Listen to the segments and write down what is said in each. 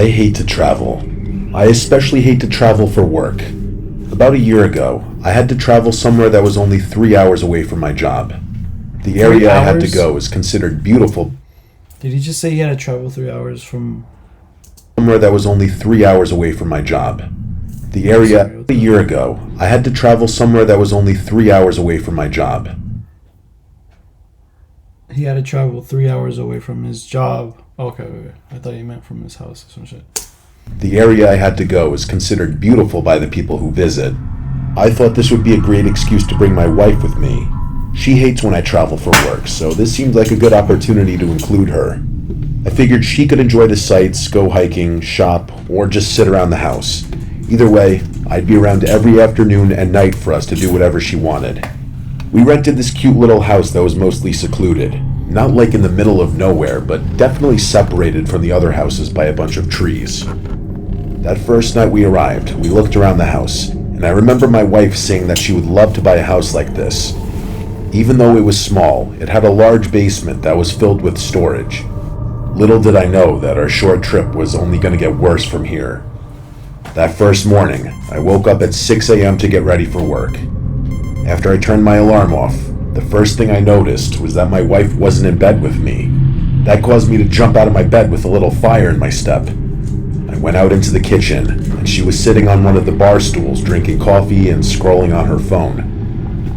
I hate to travel. I especially hate to travel for work. About a year ago, I had to travel somewhere that was only 3 hours away from my job. The area I had to go is considered beautiful. Did he just say he had to travel 3 hours from... Somewhere that was only 3 hours away from my job. The area, a year ago, I had to travel somewhere that was only 3 hours away from my job. He had to travel 3 hours away from his job. Okay. I thought he meant from his house or some shit. The area I had to go is considered beautiful by the people who visit. I thought this would be a great excuse to bring my wife with me. She hates when I travel for work, so this seemed like a good opportunity to include her. I figured she could enjoy the sights, go hiking, shop, or just sit around the house. Either way, I'd be around every afternoon and night for us to do whatever she wanted. We rented this cute little house that was mostly secluded. Not like in the middle of nowhere, but definitely separated from the other houses by a bunch of trees. That first night we arrived, we looked around the house, and I remember my wife saying that she would love to buy a house like this. Even though it was small, it had a large basement that was filled with storage. Little did I know that our short trip was only going to get worse from here. That first morning, I woke up at 6 a.m. to get ready for work. After I turned my alarm off, the first thing I noticed was that my wife wasn't in bed with me. That caused me to jump out of my bed with a little fire in my step. I went out into the kitchen, and she was sitting on one of the bar stools drinking coffee and scrolling on her phone.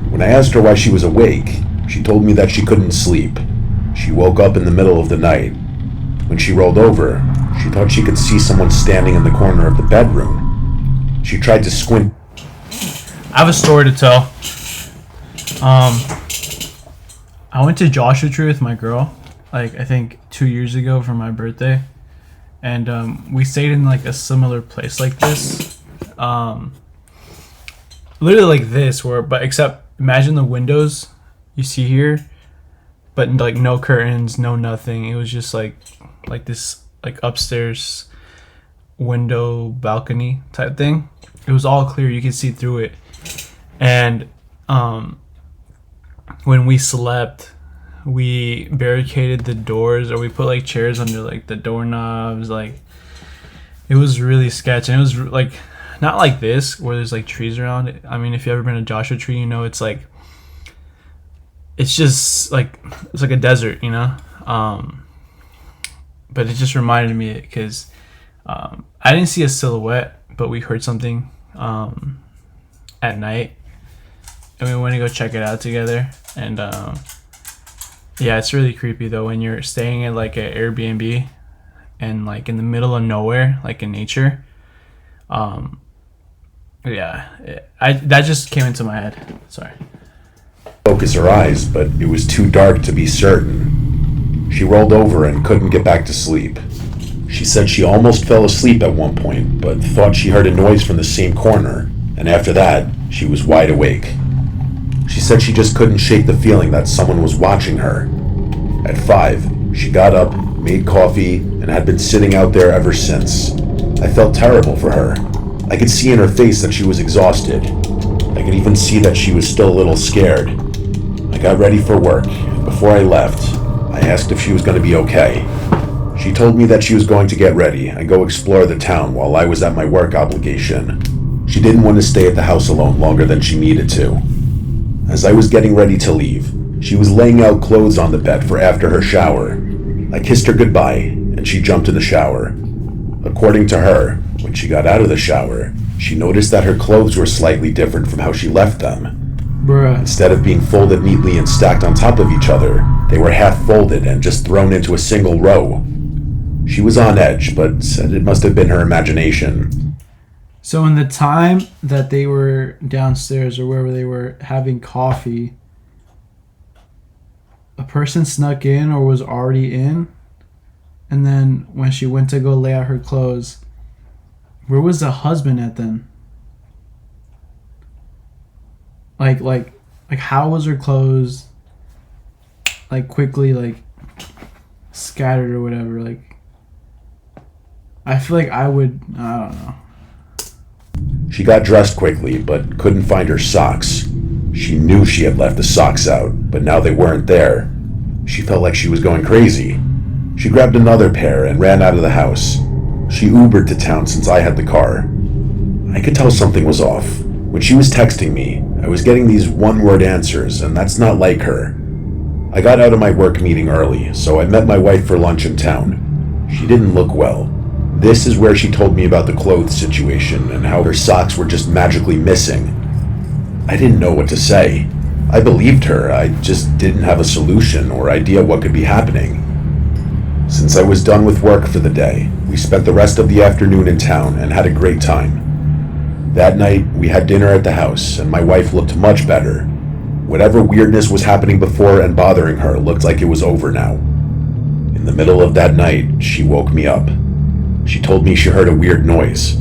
When I asked her why she was awake, she told me that she couldn't sleep. She woke up in the middle of the night. When she rolled over, she thought she could see someone standing in the corner of the bedroom. She tried to squint. I have a story to tell. I went to Joshua Tree with my girl, I think 2 years ago for my birthday. And we stayed in like a similar place like this. Literally like this, but except imagine the windows you see here, but like no curtains, no nothing. It was just like this like upstairs window balcony type thing. It was all clear, you could see through it. And when we slept, we barricaded the doors, or we put like chairs under like the doorknobs. Like it was really sketchy. And it was like not like this where there's like trees around it. I mean, if you've ever been to Joshua Tree, you know it's just like it's like a desert, you know. But it just reminded me because I didn't see a silhouette, but we heard something at night, and we went to go check it out together. And yeah, it's really creepy though when you're staying at like an Airbnb and like in the middle of nowhere, like in nature. Yeah, that just came into my head. Sorry. Focus her eyes, but it was too dark to be certain. She rolled over and couldn't get back to sleep. She said she almost fell asleep at one point, but thought she heard a noise from the same corner, and after that, she was wide awake. She said she just couldn't shake the feeling that someone was watching her. At 5, she got up, made coffee, and had been sitting out there ever since. I felt terrible for her. I could see in her face that she was exhausted. I could even see that she was still a little scared. I got ready for work, and before I left, I asked if she was going to be okay. She told me that she was going to get ready and go explore the town while I was at my work obligation. She didn't want to stay at the house alone longer than she needed to. As I was getting ready to leave, she was laying out clothes on the bed for after her shower. I kissed her goodbye, and she jumped in the shower. According to her, when she got out of the shower, she noticed that her clothes were slightly different from how she left them. Bruh. Instead of being folded neatly and stacked on top of each other, they were half folded and just thrown into a single row. She was on edge, but said it must have been her imagination. So in the time that they were downstairs or wherever they were having coffee, a person snuck in or was already in, and then when she went to go lay out her clothes, where was the husband at then? Like how was her clothes like quickly like scattered or whatever? Like I feel like I don't know. She got dressed quickly, but couldn't find her socks. She knew she had left the socks out, but now they weren't there. She felt like she was going crazy. She grabbed another pair and ran out of the house. She Ubered to town since I had the car. I could tell something was off. When she was texting me, I was getting these one-word answers, and that's not like her. I got out of my work meeting early, so I met my wife for lunch in town. She didn't look well. This is where she told me about the clothes situation and how her socks were just magically missing. I didn't know what to say. I believed her, I just didn't have a solution or idea what could be happening. Since I was done with work for the day, we spent the rest of the afternoon in town and had a great time. That night, we had dinner at the house, and my wife looked much better. Whatever weirdness was happening before and bothering her looked like it was over now. In the middle of that night, she woke me up. She told me she heard a weird noise.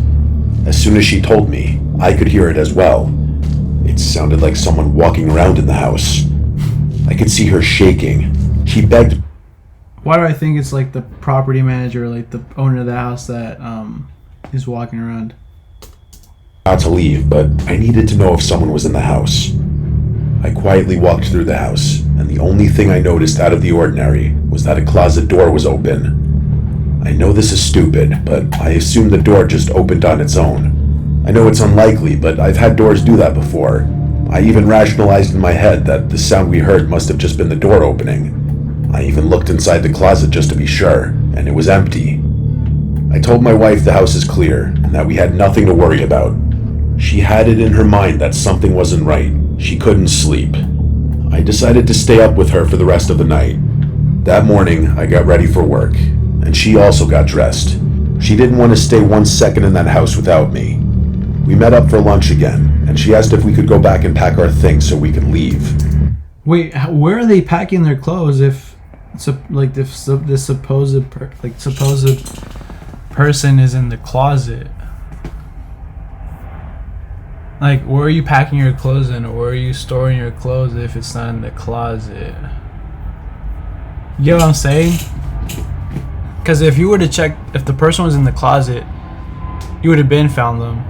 As soon as she told me, I could hear it as well. It sounded like someone walking around in the house. I could see her shaking. She begged. Why do I think it's like the property manager, like the owner of the house that is walking around? Not to leave, but I needed to know if someone was in the house. I quietly walked through the house, and the only thing I noticed out of the ordinary was that a closet door was open. I know this is stupid, but I assumed the door just opened on its own. I know it's unlikely, but I've had doors do that before. I even rationalized in my head that the sound we heard must have just been the door opening. I even looked inside the closet just to be sure, and it was empty. I told my wife the house is clear, and that we had nothing to worry about. She had it in her mind that something wasn't right. She couldn't sleep. I decided to stay up with her for the rest of the night. That morning, I got ready for work, and she also got dressed. She didn't want to stay 1 second in that house without me. We met up for lunch again, and she asked if we could go back and pack our things so we could leave. Wait, where are they packing their clothes if the supposed person is in the closet? Like, where are you packing your clothes in, or where are you storing your clothes if it's not in the closet? You get what I'm saying? Because if you were to check, if the person was in the closet, you would have been found them.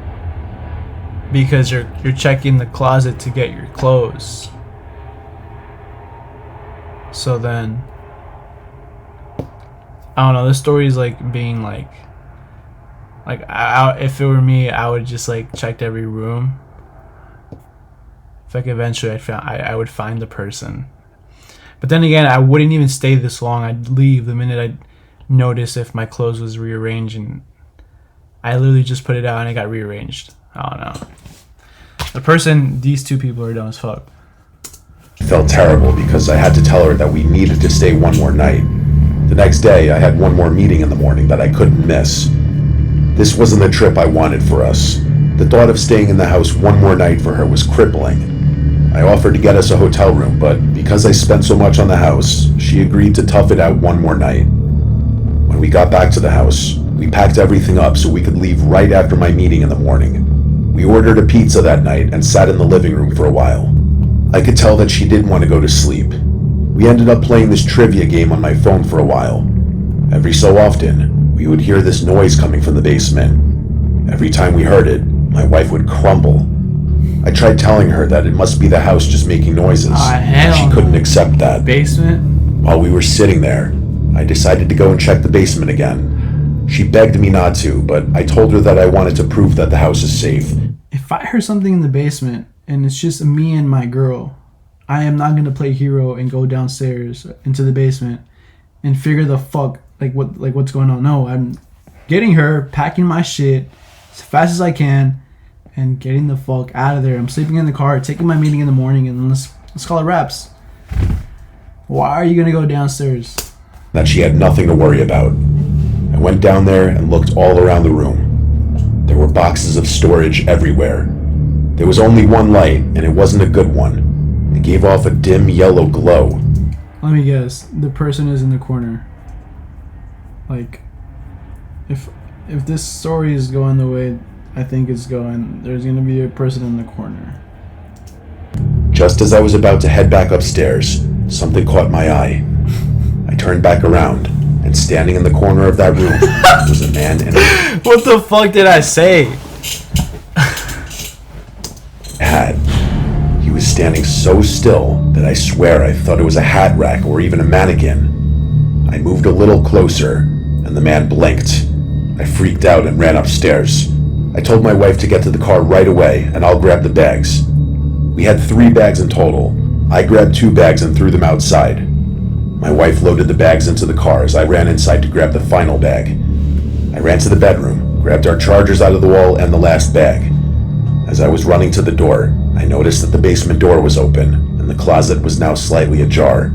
Because you're checking the closet to get your clothes. So then, I don't know. This story is like being like if it were me, I would just like check every room. If like eventually I would find the person. But then again, I wouldn't even stay this long. I'd leave the minute I'd notice if my clothes was rearranged, and I literally just put it out and it got rearranged. I don't know. These two people are dumb as fuck. I felt terrible because I had to tell her that we needed to stay one more night. The next day, I had one more meeting in the morning that I couldn't miss. This wasn't the trip I wanted for us. The thought of staying in the house one more night for her was crippling. I offered to get us a hotel room, but because I spent so much on the house, she agreed to tough it out one more night. When we got back to the house, we packed everything up so we could leave right after my meeting in the morning. We ordered a pizza that night and sat in the living room for a while. I could tell that she didn't want to go to sleep. We ended up playing this trivia game on my phone for a while. Every so often, we would hear this noise coming from the basement. Every time we heard it, my wife would crumble. I tried telling her that it must be the house just making noises, but she couldn't accept that. Basement? While we were sitting there, I decided to go and check the basement again. She begged me not to, but I told her that I wanted to prove that the house is safe. If I heard something in the basement and it's just me and my girl, I am not going to play hero and go downstairs into the basement and figure the fuck what's going on. No, I'm getting her, packing my shit as fast as I can, and getting the fuck out of there. I'm sleeping in the car, taking my meeting in the morning, and let's call it wraps. Why are you gonna go downstairs? That she had nothing to worry about. I went down there and looked all around the room. There were boxes of storage everywhere. There was only one light, and it wasn't a good one. It gave off a dim yellow glow. Let me guess. The person is in the corner. Like, if this story is going the way I think it's going, there's gonna be a person in the corner. Just as I was about to head back upstairs, something caught my eye. I turned back around, and standing in the corner of that room was a man in a What the fuck did I say? hat. He was standing so still that I swear I thought it was a hat rack or even a mannequin. I moved a little closer, and the man blinked. I freaked out and ran upstairs. I told my wife to get to the car right away and I'll grab the bags. We had 3 bags in total. I grabbed 2 bags and threw them outside. My wife loaded the bags into the car as I ran inside to grab the final bag. I ran to the bedroom, grabbed our chargers out of the wall and the last bag. As I was running to the door, I noticed that the basement door was open and the closet was now slightly ajar.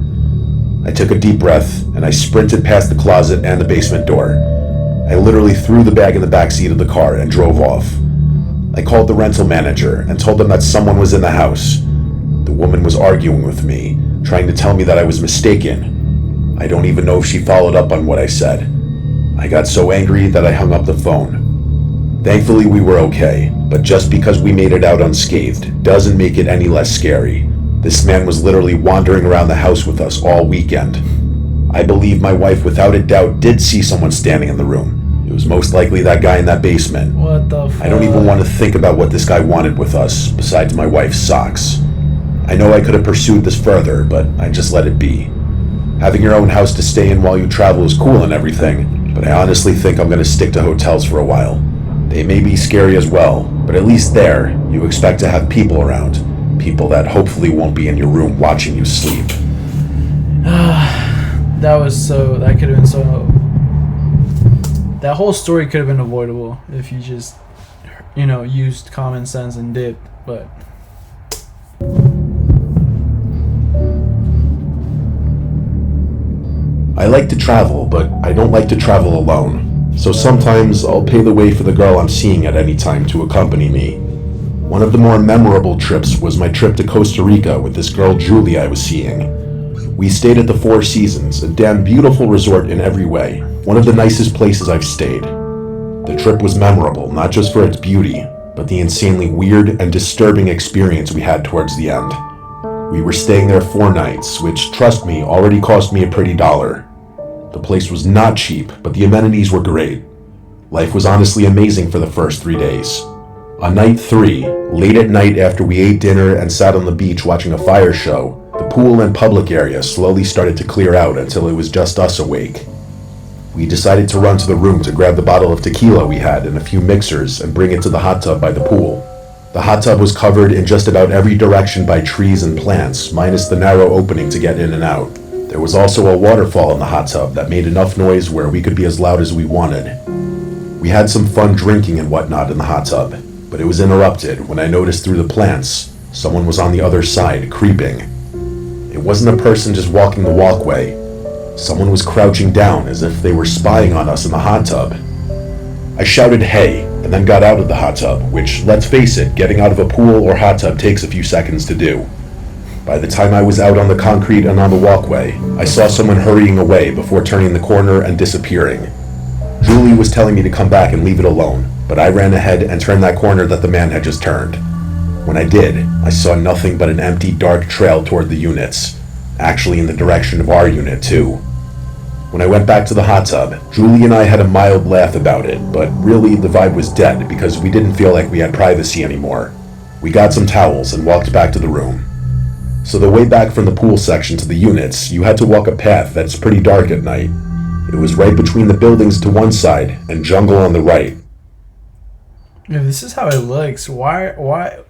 I took a deep breath and I sprinted past the closet and the basement door. I literally threw the bag in the back seat of the car and drove off. I called the rental manager and told them that someone was in the house. The woman was arguing with me, trying to tell me that I was mistaken. I don't even know if she followed up on what I said. I got so angry that I hung up the phone. Thankfully we were okay, but just because we made it out unscathed doesn't make it any less scary. This man was literally wandering around the house with us all weekend. I believe my wife without a doubt did see someone standing in the room. It was most likely that guy in that basement. What the fuck? I don't even want to think about what this guy wanted with us, besides my wife's socks. I know I could have pursued this further, but I just let it be. Having your own house to stay in while you travel is cool and everything, but I honestly think I'm going to stick to hotels for a while. They may be scary as well, but at least there, you expect to have people around. People that hopefully won't be in your room watching you sleep. That could have been so... That whole story could have been avoidable if you just, used common sense and dipped, but... I like to travel, but I don't like to travel alone. So sometimes I'll pay the way for the girl I'm seeing at any time to accompany me. One of the more memorable trips was my trip to Costa Rica with this girl Julie I was seeing. We stayed at the Four Seasons, a damn beautiful resort in every way. One of the nicest places I've stayed. The trip was memorable, not just for its beauty, but the insanely weird and disturbing experience we had towards the end. We were staying there 4 nights, which, trust me, already cost me a pretty dollar. The place was not cheap, but the amenities were great. Life was honestly amazing for the first 3 days. On night 3, late at night after we ate dinner and sat on the beach watching a fire show, the pool and public area slowly started to clear out until it was just us awake. We decided to run to the room to grab the bottle of tequila we had and a few mixers and bring it to the hot tub by the pool. The hot tub was covered in just about every direction by trees and plants, minus the narrow opening to get in and out. There was also a waterfall in the hot tub that made enough noise where we could be as loud as we wanted. We had some fun drinking and whatnot in the hot tub, but it was interrupted when I noticed through the plants someone was on the other side, creeping. It wasn't a person just walking the walkway. Someone was crouching down as if they were spying on us in the hot tub. I shouted hey, and then got out of the hot tub, which, let's face it, getting out of a pool or hot tub takes a few seconds to do. By the time I was out on the concrete and on the walkway, I saw someone hurrying away before turning the corner and disappearing. Julie was telling me to come back and leave it alone, but I ran ahead and turned that corner that the man had just turned. When I did, I saw nothing but an empty, dark trail toward the units, actually in the direction of our unit too. When I went back to the hot tub, Julie and I had a mild laugh about it, but really the vibe was dead because we didn't feel like we had privacy anymore. We got some towels and walked back to the room. So the way back from the pool section to the units, you had to walk a path that's pretty dark at night. It was right between the buildings to one side and jungle on the right. If this is how it looks, why?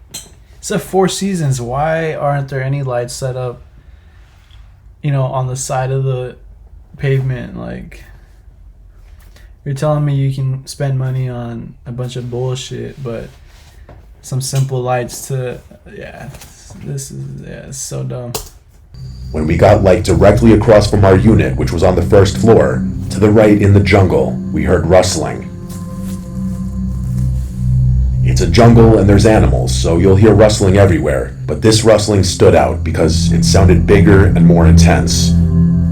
It's a Four Seasons. Why aren't there any lights set up, on the side of the pavement? Like, you're telling me you can spend money on a bunch of bullshit, but some simple lights it's so dumb. When we got light directly across from our unit, which was on the first floor, to the right in the jungle, we heard rustling. It's a jungle and there's animals, so you'll hear rustling everywhere, but this rustling stood out because it sounded bigger and more intense.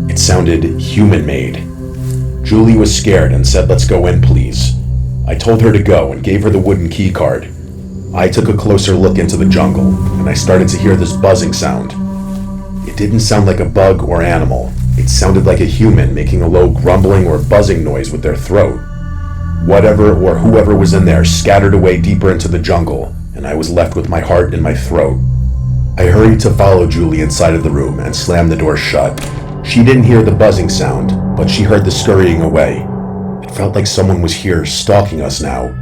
It sounded human-made. Julie was scared and said, "Let's go in, please." I told her to go and gave her the wooden key card. I took a closer look into the jungle, and I started to hear this buzzing sound. It didn't sound like a bug or animal. It sounded like a human making a low grumbling or buzzing noise with their throat. Whatever or whoever was in there scattered away deeper into the jungle, and I was left with my heart in my throat. I hurried to follow Julie inside of the room and slammed the door shut. She didn't hear the buzzing sound, but she heard the scurrying away. It felt like someone was here stalking us now.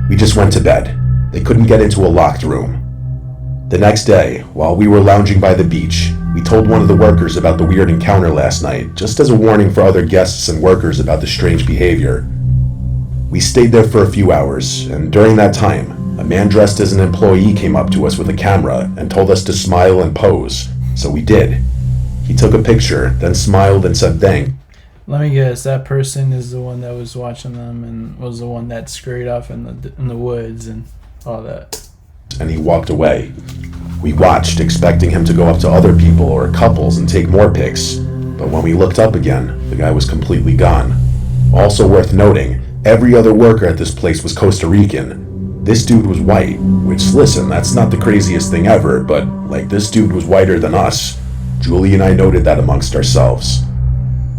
We just went to bed. They couldn't get into a locked room. The next day, while we were lounging by the beach, we told one of the workers about the weird encounter last night, just as a warning for other guests and workers about the strange behavior. We stayed there for a few hours, and during that time, a man dressed as an employee came up to us with a camera and told us to smile and pose, so we did. He took a picture, then smiled and said thank. Let me guess, that person is the one that was watching them and was the one that scurried off in the woods and all that. And he walked away. We watched, expecting him to go up to other people or couples and take more pics, but when we looked up again, the guy was completely gone. Also worth noting, every other worker at this place was Costa Rican. This dude was white, which, listen, that's not the craziest thing ever, but, this dude was whiter than us. Julie and I noted that amongst ourselves.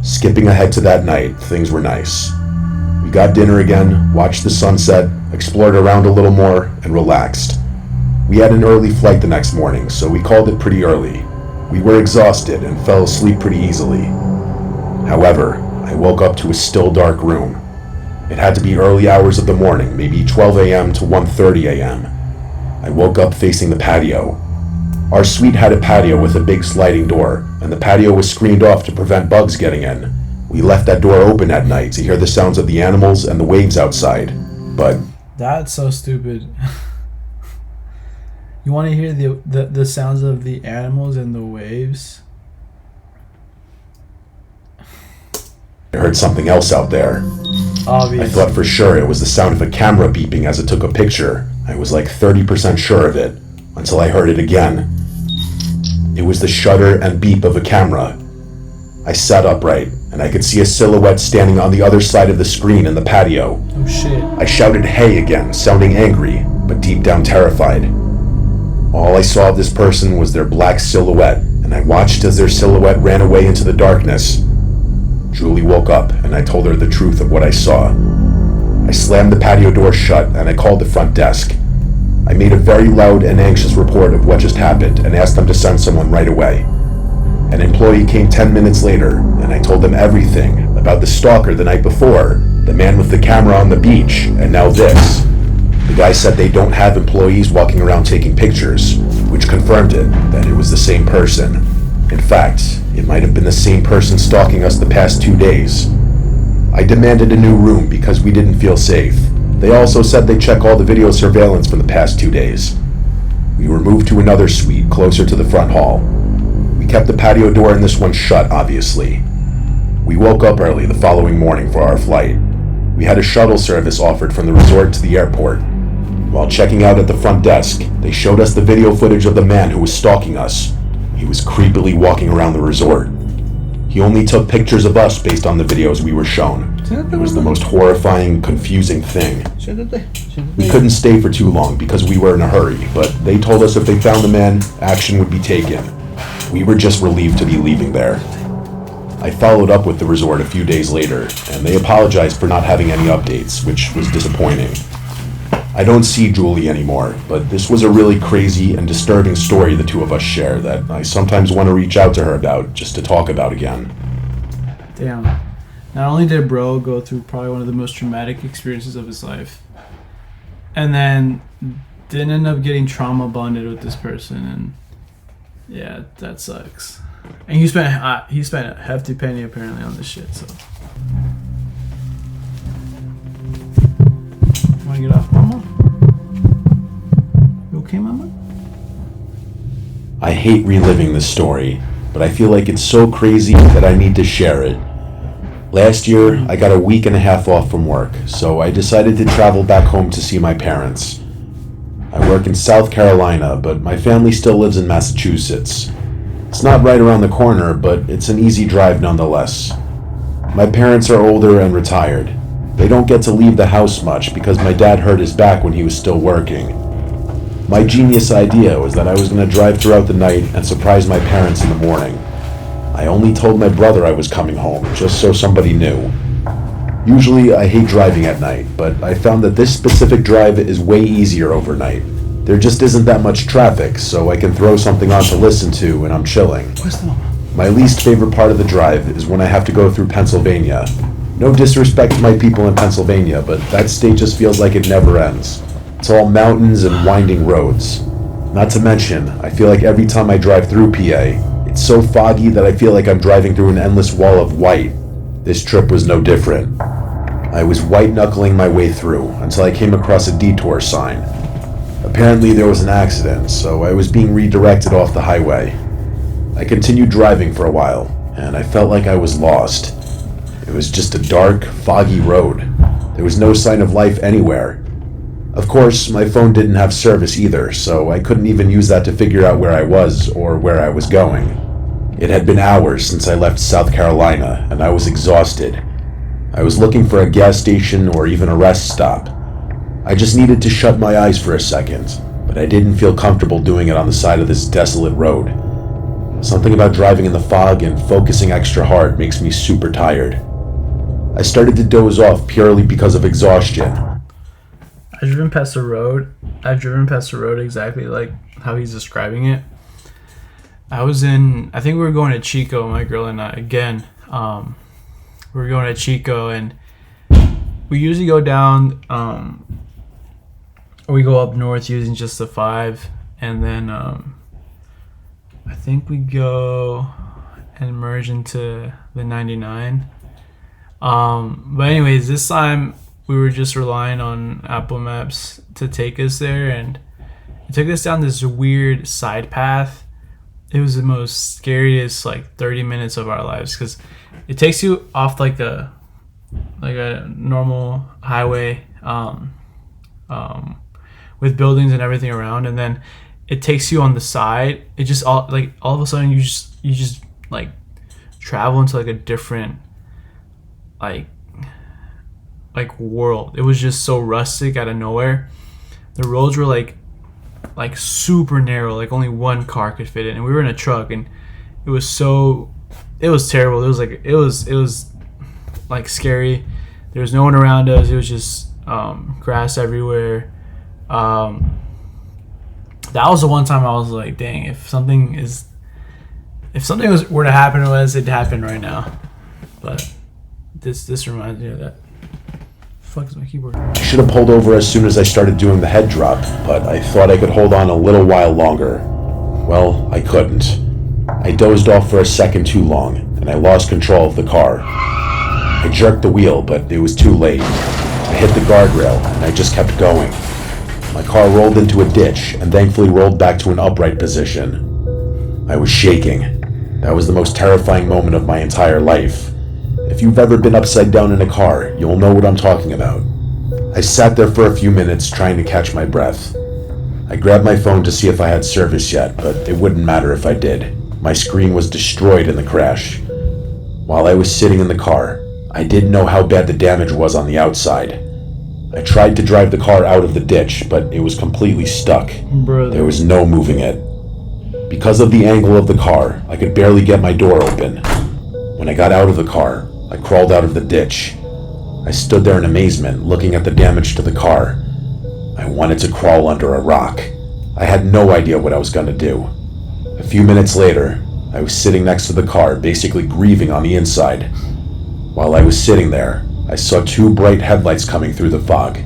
Skipping ahead to that night, things were nice. We got dinner again, watched the sunset, explored around a little more, and relaxed. We had an early flight the next morning, so we called it pretty early. We were exhausted and fell asleep pretty easily. However, I woke up to a still dark room. It had to be early hours of the morning, maybe 12 a.m. to 1:30 a.m. I woke up facing the patio. Our suite had a patio with a big sliding door, and the patio was screened off to prevent bugs getting in. We left that door open at night to hear the sounds of the animals and the waves outside, but... That's so stupid. You want to hear the sounds of the animals and the waves? I heard something else out there. Obviously. I thought for sure it was the sound of a camera beeping as it took a picture. I was 30% sure of it, until I heard it again. It was the shutter and beep of a camera. I sat upright, and I could see a silhouette standing on the other side of the screen in the patio. Oh shit. I shouted hey again, sounding angry, but deep down terrified. All I saw of this person was their black silhouette, and I watched as their silhouette ran away into the darkness. Julie woke up, and I told her the truth of what I saw. I slammed the patio door shut, and I called the front desk. I made a very loud and anxious report of what just happened and asked them to send someone right away. An employee came 10 minutes later, and I told them everything about the stalker the night before, the man with the camera on the beach, and now this. The guy said they don't have employees walking around taking pictures, which confirmed it, that it was the same person. In fact, it might have been the same person stalking us the past 2 days. I demanded a new room because we didn't feel safe. They also said they'd check all the video surveillance from the past 2 days. We were moved to another suite closer to the front hall. We kept the patio door in this one shut, obviously. We woke up early the following morning for our flight. We had a shuttle service offered from the resort to the airport. While checking out at the front desk, they showed us the video footage of the man who was stalking us. He was creepily walking around the resort. He only took pictures of us based on the videos we were shown. It was the most horrifying, confusing thing. We couldn't stay for too long because we were in a hurry, but they told us if they found the man, action would be taken. We were just relieved to be leaving there. I followed up with the resort a few days later, and they apologized for not having any updates, which was disappointing. I don't see Julie anymore, but this was a really crazy and disturbing story the two of us share that I sometimes want to reach out to her about just to talk about again. Damn. Not only did bro go through probably one of the most traumatic experiences of his life, and then didn't end up getting trauma bonded with this person, and yeah, that sucks. And he spent a hefty penny apparently on this shit, so. Wanna get off, mama? You okay, mama? I hate reliving this story, but I feel like it's so crazy that I need to share it. Last year, I got a week and a half off from work, so I decided to travel back home to see my parents. I work in South Carolina, but my family still lives in Massachusetts. It's not right around the corner, but it's an easy drive nonetheless. My parents are older and retired. They don't get to leave the house much because my dad hurt his back when he was still working. My genius idea was that I was going to drive throughout the night and surprise my parents in the morning. I only told my brother I was coming home, just so somebody knew. Usually I hate driving at night, but I found that this specific drive is way easier overnight. There just isn't that much traffic, so I can throw something on to listen to and I'm chilling. My least favorite part of the drive is when I have to go through Pennsylvania. No disrespect to my people in Pennsylvania, but that state just feels like it never ends. It's all mountains and winding roads. Not to mention, I feel like every time I drive through PA, it's so foggy that I feel like I'm driving through an endless wall of white. This trip was no different. I was white-knuckling my way through until I came across a detour sign. Apparently there was an accident, so I was being redirected off the highway. I continued driving for a while, and I felt like I was lost. It was just a dark, foggy road. There was no sign of life anywhere. Of course, my phone didn't have service either, so I couldn't even use that to figure out where I was or where I was going. It had been hours since I left South Carolina, and I was exhausted. I was looking for a gas station or even a rest stop. I just needed to shut my eyes for a second, but I didn't feel comfortable doing it on the side of this desolate road. Something about driving in the fog and focusing extra hard makes me super tired. I started to doze off purely because of exhaustion. I've driven past the road exactly like how he's describing it. I think we were going to Chico, my girl and I, again. We were going to Chico, and we usually go down, or we go up north using just the 5, and then I think we go and merge into the 99. But anyways, this time we were just relying on Apple Maps to take us there, and it took us down this weird side path. It was the most scariest 30 minutes of our lives, because it takes you off like a normal highway with buildings and everything around, and then it takes you on the side. It just all of a sudden you just travel into a different world. It was just so rustic out of nowhere. The roads were like super narrow, only one car could fit in, and we were in a truck, and it was terrible. It was scary. There was no one around us. It was just grass everywhere. That was the one time I was like, dang, if something were to happen to us, it'd happen right now. But this reminds me of that. Fuck is my keyboard? I should have pulled over as soon as I started doing the head drop, but I thought I could hold on a little while longer. Well, I couldn't. I dozed off for a second too long, and I lost control of the car. I jerked the wheel, but it was too late. I hit the guardrail, and I just kept going. My car rolled into a ditch, and thankfully rolled back to an upright position. I was shaking. That was the most terrifying moment of my entire life. If you've ever been upside down in a car, you'll know what I'm talking about. I sat there for a few minutes trying to catch my breath. I grabbed my phone to see if I had service yet, but it wouldn't matter if I did. My screen was destroyed in the crash. While I was sitting in the car, I didn't know how bad the damage was on the outside. I tried to drive the car out of the ditch, but it was completely stuck. There was no moving it. Because of the angle of the car, I could barely get my door open. When I got out of the car, I crawled out of the ditch. I stood there in amazement, looking at the damage to the car. I wanted to crawl under a rock. I had no idea what I was going to do. A few minutes later, I was sitting next to the car, basically grieving on the inside. While I was sitting there, I saw 2 bright headlights coming through the fog.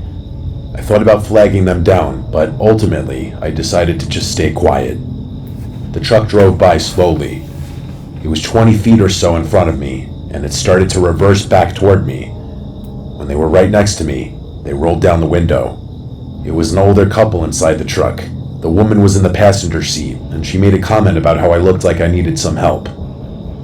I thought about flagging them down, but ultimately, I decided to just stay quiet. The truck drove by slowly. It was 20 feet or so in front of me, and it started to reverse back toward me. When they were right next to me, they rolled down the window. It was an older couple inside the truck. The woman was in the passenger seat, and she made a comment about how I looked like I needed some help.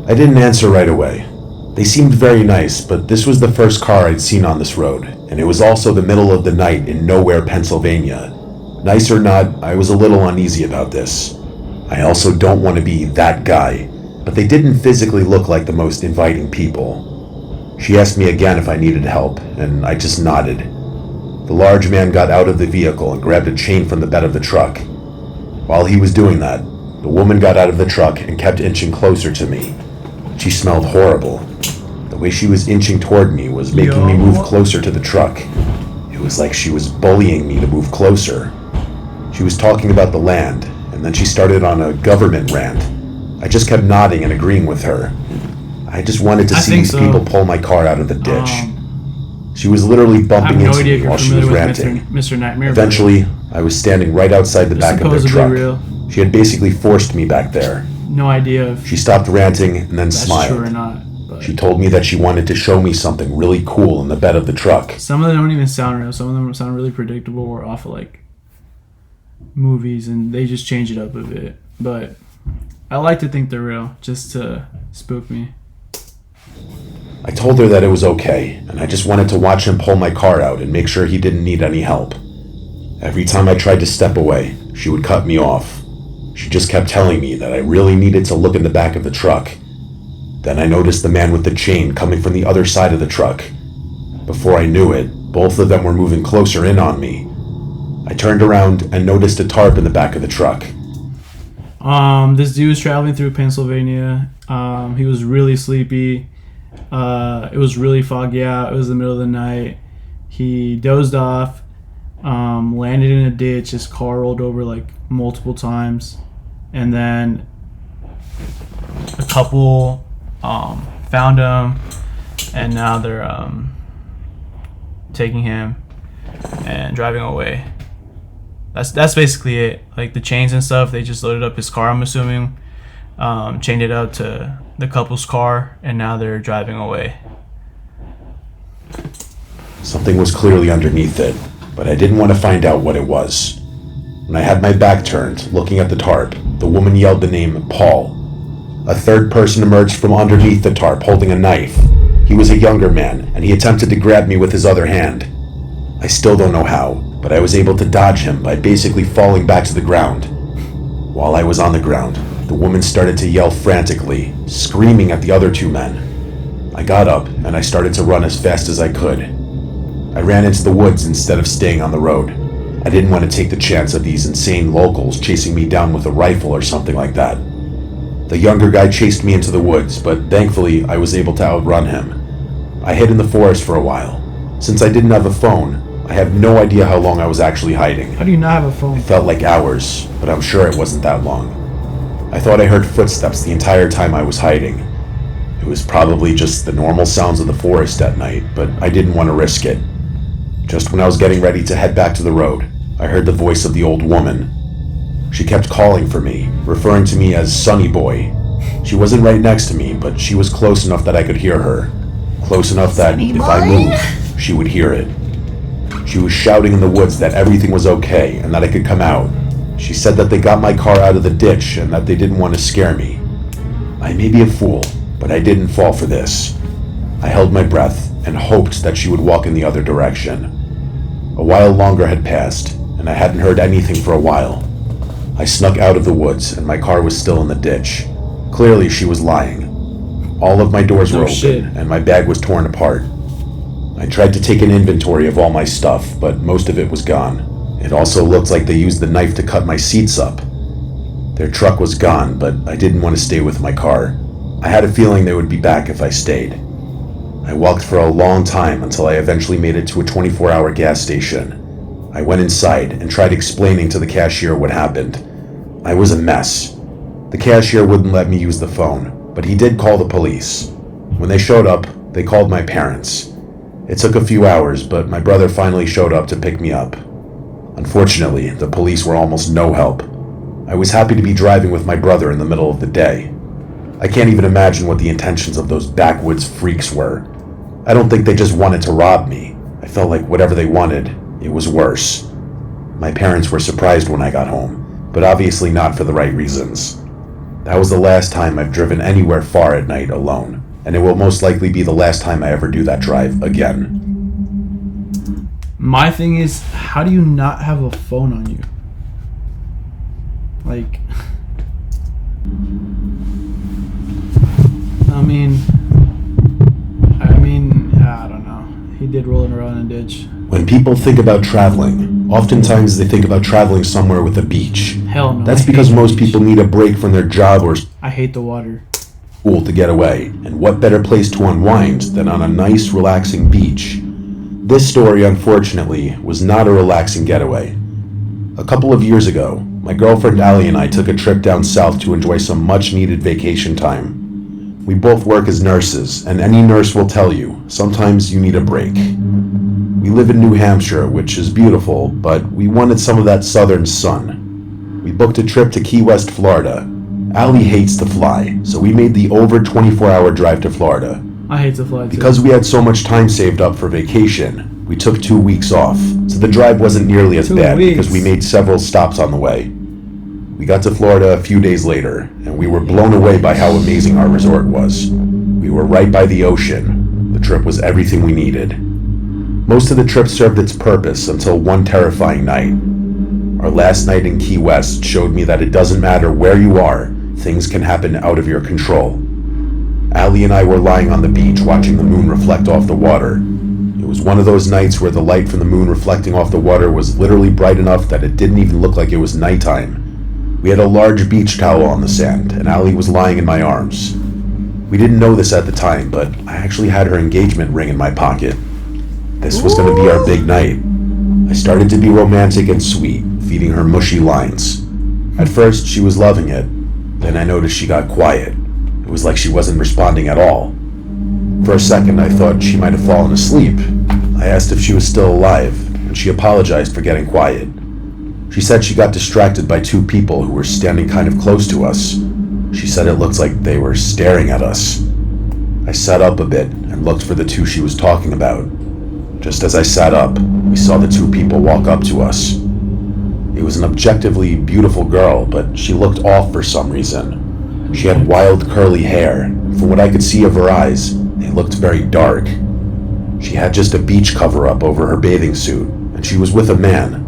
I didn't answer right away. They seemed very nice, but this was the first car I'd seen on this road, and it was also the middle of the night in nowhere, Pennsylvania. Nice or not, I was a little uneasy about this. I also don't want to be that guy, but they didn't physically look like the most inviting people. She asked me again if I needed help, and I just nodded. The large man got out of the vehicle and grabbed a chain from the bed of the truck. While he was doing that, the woman got out of the truck and kept inching closer to me. She smelled horrible. The way she was inching toward me was making me move closer to the truck. It was like she was bullying me to move closer. She was talking about the land, and then she started on a government rant. I just kept nodding and agreeing with her. I I just wanted to I see think these so. people pull my car out of the ditch. She was literally I have bumping no into idea if me you're while she was familiar with ranting. Mr. Nightmare. Eventually, I was standing right outside the back of their truck. Real. She had basically forced me back there. No idea if She stopped ranting and then that's smiled. true or not. But She told me that she wanted to show me something really cool in the bed of the truck. some of them don't even sound real. Some of them sound really predictable or off of like movies, and they just change it up a bit. But I like to think they're real, just to spook me. I told her that it was okay, and I just wanted to watch him pull my car out and make sure he didn't need any help. Every time I tried to step away, she would cut me off. She just kept telling me that I really needed to look in the back of the truck. Then I noticed the man with the chain coming from the other side of the truck. Before I knew it, both of them were moving closer in on me. I turned around and noticed a tarp in the back of the truck. This dude was traveling through Pennsylvania. He was really sleepy. It was really foggy out. It was the middle of the night. He dozed off, landed in a ditch. His car rolled over like multiple times, and then a couple found him, and now they're taking him and driving away. That's basically it. Like the chains and stuff, they just loaded up his car, I'm assuming, chained it up to the couple's car, and now they're driving away. Something was clearly underneath it, but I didn't want to find out what it was. When I had my back turned, looking at the tarp, the woman yelled the name Paul. A third person emerged from underneath the tarp holding a knife. He was a younger man, and he attempted to grab me with his other hand. I still don't know how, but I was able to dodge him by basically falling back to the ground. While I was on the ground, the woman started to yell frantically, screaming at the other two men. I got up and I started to run as fast as I could. I ran into the woods instead of staying on the road. I didn't want to take the chance of these insane locals chasing me down with a rifle or something like that. The younger guy chased me into the woods, but thankfully I was able to outrun him. I hid in the forest for a while. Since I didn't have a phone, I have no idea how long I was actually hiding. How do you not have a phone? It felt like hours, but I'm sure it wasn't that long. I thought I heard footsteps the entire time I was hiding. It was probably just the normal sounds of the forest at night, but I didn't want to risk it. Just when I was getting ready to head back to the road, I heard the voice of the old woman. She kept calling for me, referring to me as Sonny Boy. She wasn't right next to me, but she was close enough that I could hear her. Close enough that if I moved, she would hear it. She was shouting in the woods that everything was okay and that I could come out. She said that they got my car out of the ditch and that they didn't want to scare me. I may be a fool, but I didn't fall for this. I held my breath and hoped that she would walk in the other direction. A while longer had passed, and I hadn't heard anything for a while. I snuck out of the woods and my car was still in the ditch. Clearly she was lying. All of my doors were open and my bag was torn apart. I tried to take an inventory of all my stuff, but most of it was gone. It also looked like they used the knife to cut my seats up. Their truck was gone, but I didn't want to stay with my car. I had a feeling they would be back if I stayed. I walked for a long time until I eventually made it to a 24-hour gas station. I went inside and tried explaining to the cashier what happened. I was a mess. The cashier wouldn't let me use the phone, but he did call the police. When they showed up, they called my parents. It took a few hours, but my brother finally showed up to pick me up. Unfortunately, the police were almost no help. I was happy to be driving with my brother in the middle of the day. I can't even imagine what the intentions of those backwoods freaks were. I don't think they just wanted to rob me. I felt like whatever they wanted, it was worse. My parents were surprised when I got home, but obviously not for the right reasons. That was the last time I've driven anywhere far at night alone, and it will most likely be the last time I ever do that drive again. My thing is, how do you not have a phone on you? Like, I don't know. He did roll around in a ditch. When people think about traveling, oftentimes they think about traveling somewhere with a beach. Hell no. That's because most people need a break from their job or I hate the water. school to get away, and what better place to unwind than on a nice, relaxing beach? This story, unfortunately, was not a relaxing getaway. A couple of years ago, my girlfriend Allie and I took a trip down south to enjoy some much-needed vacation time. We both work as nurses, and any nurse will tell you, sometimes you need a break. We live in New Hampshire, which is beautiful, but we wanted some of that southern sun. We booked a trip to Key West, Florida. Allie hates to fly, so we made the over 24-hour drive to Florida. I hate to fly too. Because we had so much time saved up for vacation, we took 2 weeks off, so the drive wasn't nearly as bad because we made several stops on the way. We got to Florida a few days later, and we were blown away by how amazing our resort was. We were right by the ocean. The trip was everything we needed. Most of the trip served its purpose until one terrifying night. Our last night in Key West showed me that it doesn't matter where you are, things can happen out of your control. Allie and I were lying on the beach watching the moon reflect off the water. It was one of those nights where the light from the moon reflecting off the water was literally bright enough that it didn't even look like it was nighttime. We had a large beach towel on the sand, and Allie was lying in my arms. We didn't know this at the time, but I actually had her engagement ring in my pocket. This was going to be our big night. I started to be romantic and sweet, feeding her mushy lines. At first, she was loving it. Then I noticed she got quiet. It was like she wasn't responding at all. For a second, I thought she might have fallen asleep. I asked if she was still alive, and she apologized for getting quiet. She said she got distracted by 2 people who were standing kind of close to us. She said it looked like they were staring at us. I sat up a bit and looked for the 2 she was talking about. Just as I sat up, we saw the 2 people walk up to us. It was an objectively beautiful girl, but she looked off for some reason. She had wild curly hair. From what I could see of her eyes, they looked very dark. She had just a beach cover-up over her bathing suit, and she was with a man.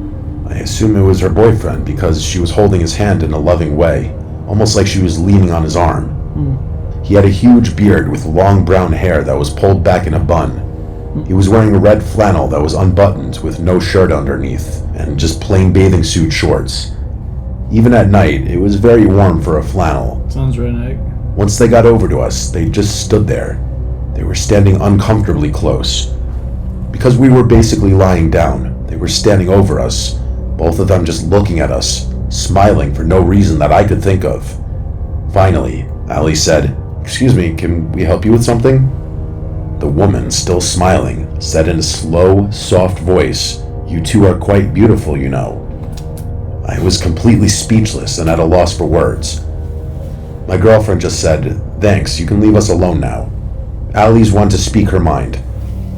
I assume it was her boyfriend because she was holding his hand in a loving way, almost like she was leaning on his arm. He had a huge beard with long brown hair that was pulled back in a bun. He was wearing a red flannel that was unbuttoned with no shirt underneath, and just plain bathing suit shorts. Even at night, it was very warm for a flannel. Sounds redneck. Once they got over to us, they just stood there. They were standing uncomfortably close. Because we were basically lying down, they were standing over us, both of them just looking at us, smiling for no reason that I could think of. Finally, Allie said, "Excuse me, can we help you with something?" The woman, still smiling, said in a slow, soft voice, "You 2 are quite beautiful, you know." I was completely speechless and at a loss for words. My girlfriend just said, "Thanks, you can leave us alone now." Allie's one to speak her mind.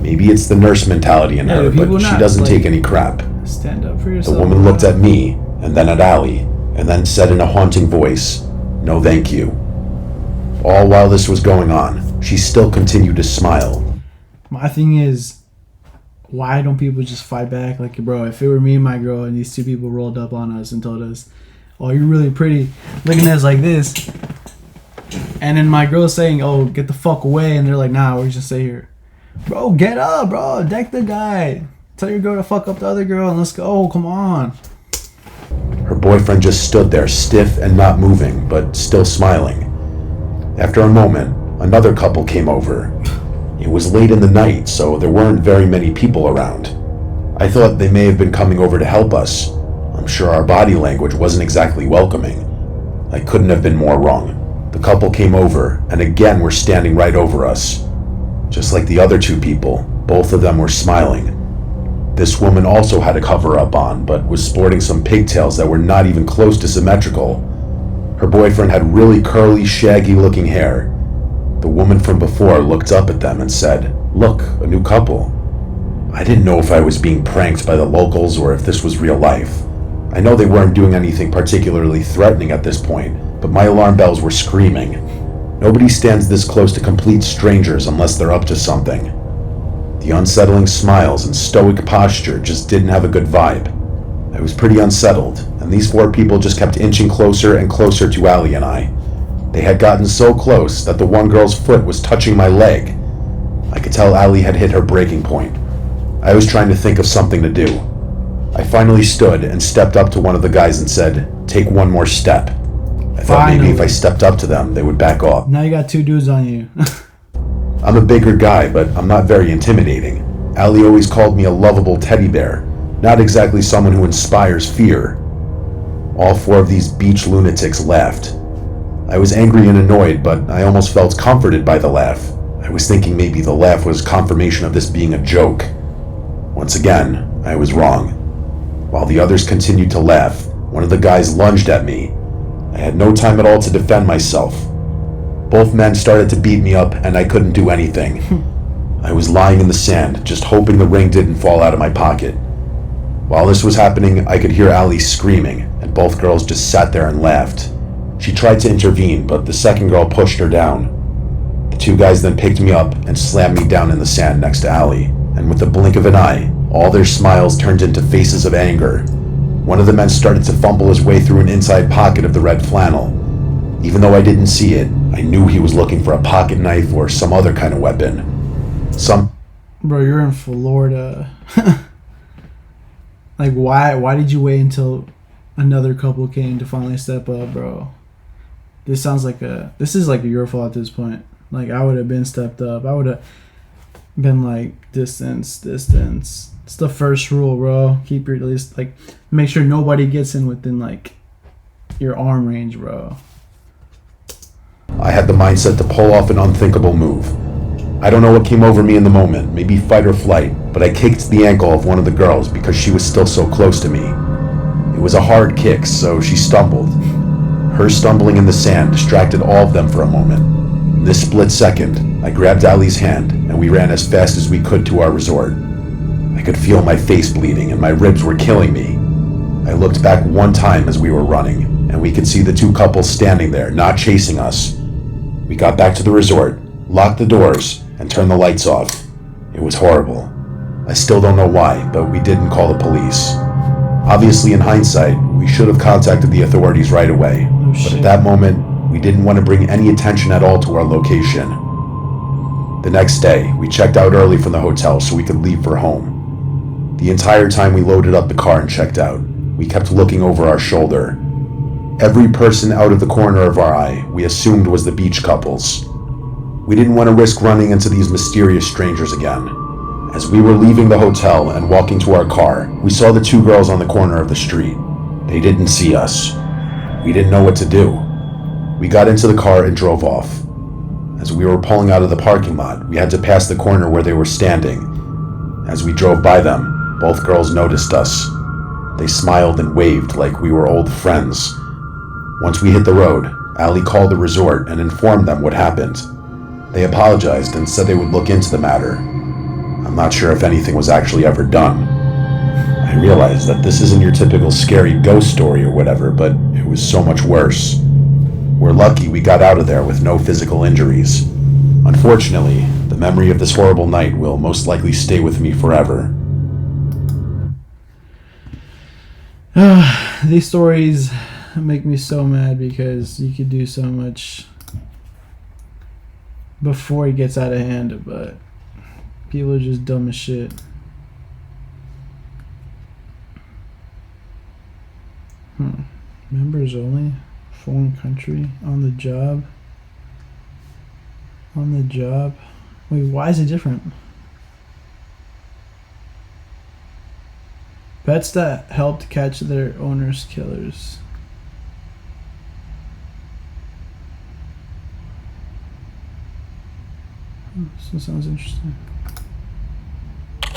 Maybe it's the nurse mentality in her, but she doesn't take any crap. Stand up for yourself. The woman looked at me, and then at Allie, and then said in a haunting voice, "No thank you." All while this was going on, she still continued to smile. My thing is, why don't people just fight back? Like, bro, if it were me and my girl and these 2 people rolled up on us and told us, "Oh, you're really pretty," looking at us like this, and then my girl saying, "Oh, get the fuck away," and they're like, "Nah, we're just stay here." Bro, get up, bro. Deck the guy. Tell your girl to fuck up the other girl and let's go. Come on. Her boyfriend just stood there, stiff and not moving, but still smiling. After a moment, another couple came over. It was late in the night, so there weren't very many people around. I thought they may have been coming over to help us. I'm sure our body language wasn't exactly welcoming. I couldn't have been more wrong. The couple came over, and again were standing right over us. Just like the other 2 people, both of them were smiling. This woman also had a cover-up on, but was sporting some pigtails that were not even close to symmetrical. Her boyfriend had really curly, shaggy-looking hair. The woman from before looked up at them and said, "Look, a new couple." I didn't know if I was being pranked by the locals or if this was real life. I know they weren't doing anything particularly threatening at this point, but my alarm bells were screaming. Nobody stands this close to complete strangers unless they're up to something. The unsettling smiles and stoic posture just didn't have a good vibe. I was pretty unsettled, and these 4 people just kept inching closer and closer to Allie and I. They had gotten so close that the one girl's foot was touching my leg. I could tell Allie had hit her breaking point. I was trying to think of something to do. I finally stood and stepped up to one of the guys and said, "Take one more step." I thought maybe if I stepped up to them, they would back off. Now you got 2 dudes on you. I'm a bigger guy, but I'm not very intimidating. Allie always called me a lovable teddy bear, not exactly someone who inspires fear. All 4 of these beach lunatics laughed. I was angry and annoyed, but I almost felt comforted by the laugh. I was thinking maybe the laugh was confirmation of this being a joke. Once again, I was wrong. While the others continued to laugh, one of the guys lunged at me. I had no time at all to defend myself. Both men started to beat me up, and I couldn't do anything. I was lying in the sand, just hoping the ring didn't fall out of my pocket. While this was happening, I could hear Allie screaming, and both girls just sat there and laughed. She tried to intervene, but the second girl pushed her down. The two guys then picked me up and slammed me down in the sand next to Allie, and with the blink of an eye, all their smiles turned into faces of anger. One of the men started to fumble his way through an inside pocket of the red flannel. Even though I didn't see it, I knew he was looking for a pocket knife or some other kind of weapon. Bro, you're in Florida. Like, why did you wait until another couple came to finally step up, bro? This is like your fault at this point. Like, I would have been stepped up. I would have been like, distance. It's the first rule, bro. Keep your, at least, like, make sure nobody gets in within, like, your arm range, bro. I had the mindset to pull off an unthinkable move. I don't know what came over me in the moment, maybe fight or flight, but I kicked the ankle of one of the girls because she was still so close to me. It was a hard kick, so she stumbled. Her stumbling in the sand distracted all of them for a moment. In this split second, I grabbed Allie's hand and we ran as fast as we could to our resort. I could feel my face bleeding and my ribs were killing me. I looked back one time as we were running, and we could see the two couples standing there, not chasing us. We got back to the resort, locked the doors, and turned the lights off. It was horrible. I still don't know why, but we didn't call the police. Obviously, in hindsight, we should have contacted the authorities right away, but at that moment, we didn't want to bring any attention at all to our location. The next day, we checked out early from the hotel so we could leave for home. The entire time we loaded up the car and checked out, we kept looking over our shoulder. Every person out of the corner of our eye we assumed was the beach couples. We didn't want to risk running into these mysterious strangers again. As we were leaving the hotel and walking to our car, we saw the two girls on the corner of the street. They didn't see us. We didn't know what to do. We got into the car and drove off. As we were pulling out of the parking lot, we had to pass the corner where they were standing. As we drove by them, both girls noticed us. They smiled and waved like we were old friends. Once we hit the road, Allie called the resort and informed them what happened. They apologized and said they would look into the matter. I'm not sure if anything was actually ever done. I realized that this isn't your typical scary ghost story or whatever, but it was so much worse. We're lucky we got out of there with no physical injuries. Unfortunately, the memory of this horrible night will most likely stay with me forever. These stories make me so mad because you could do so much before it gets out of hand, but people are just dumb as shit. Members only, foreign country, on the job. Wait, why is it different? Pets that helped catch their owners' killers. So sounds interesting.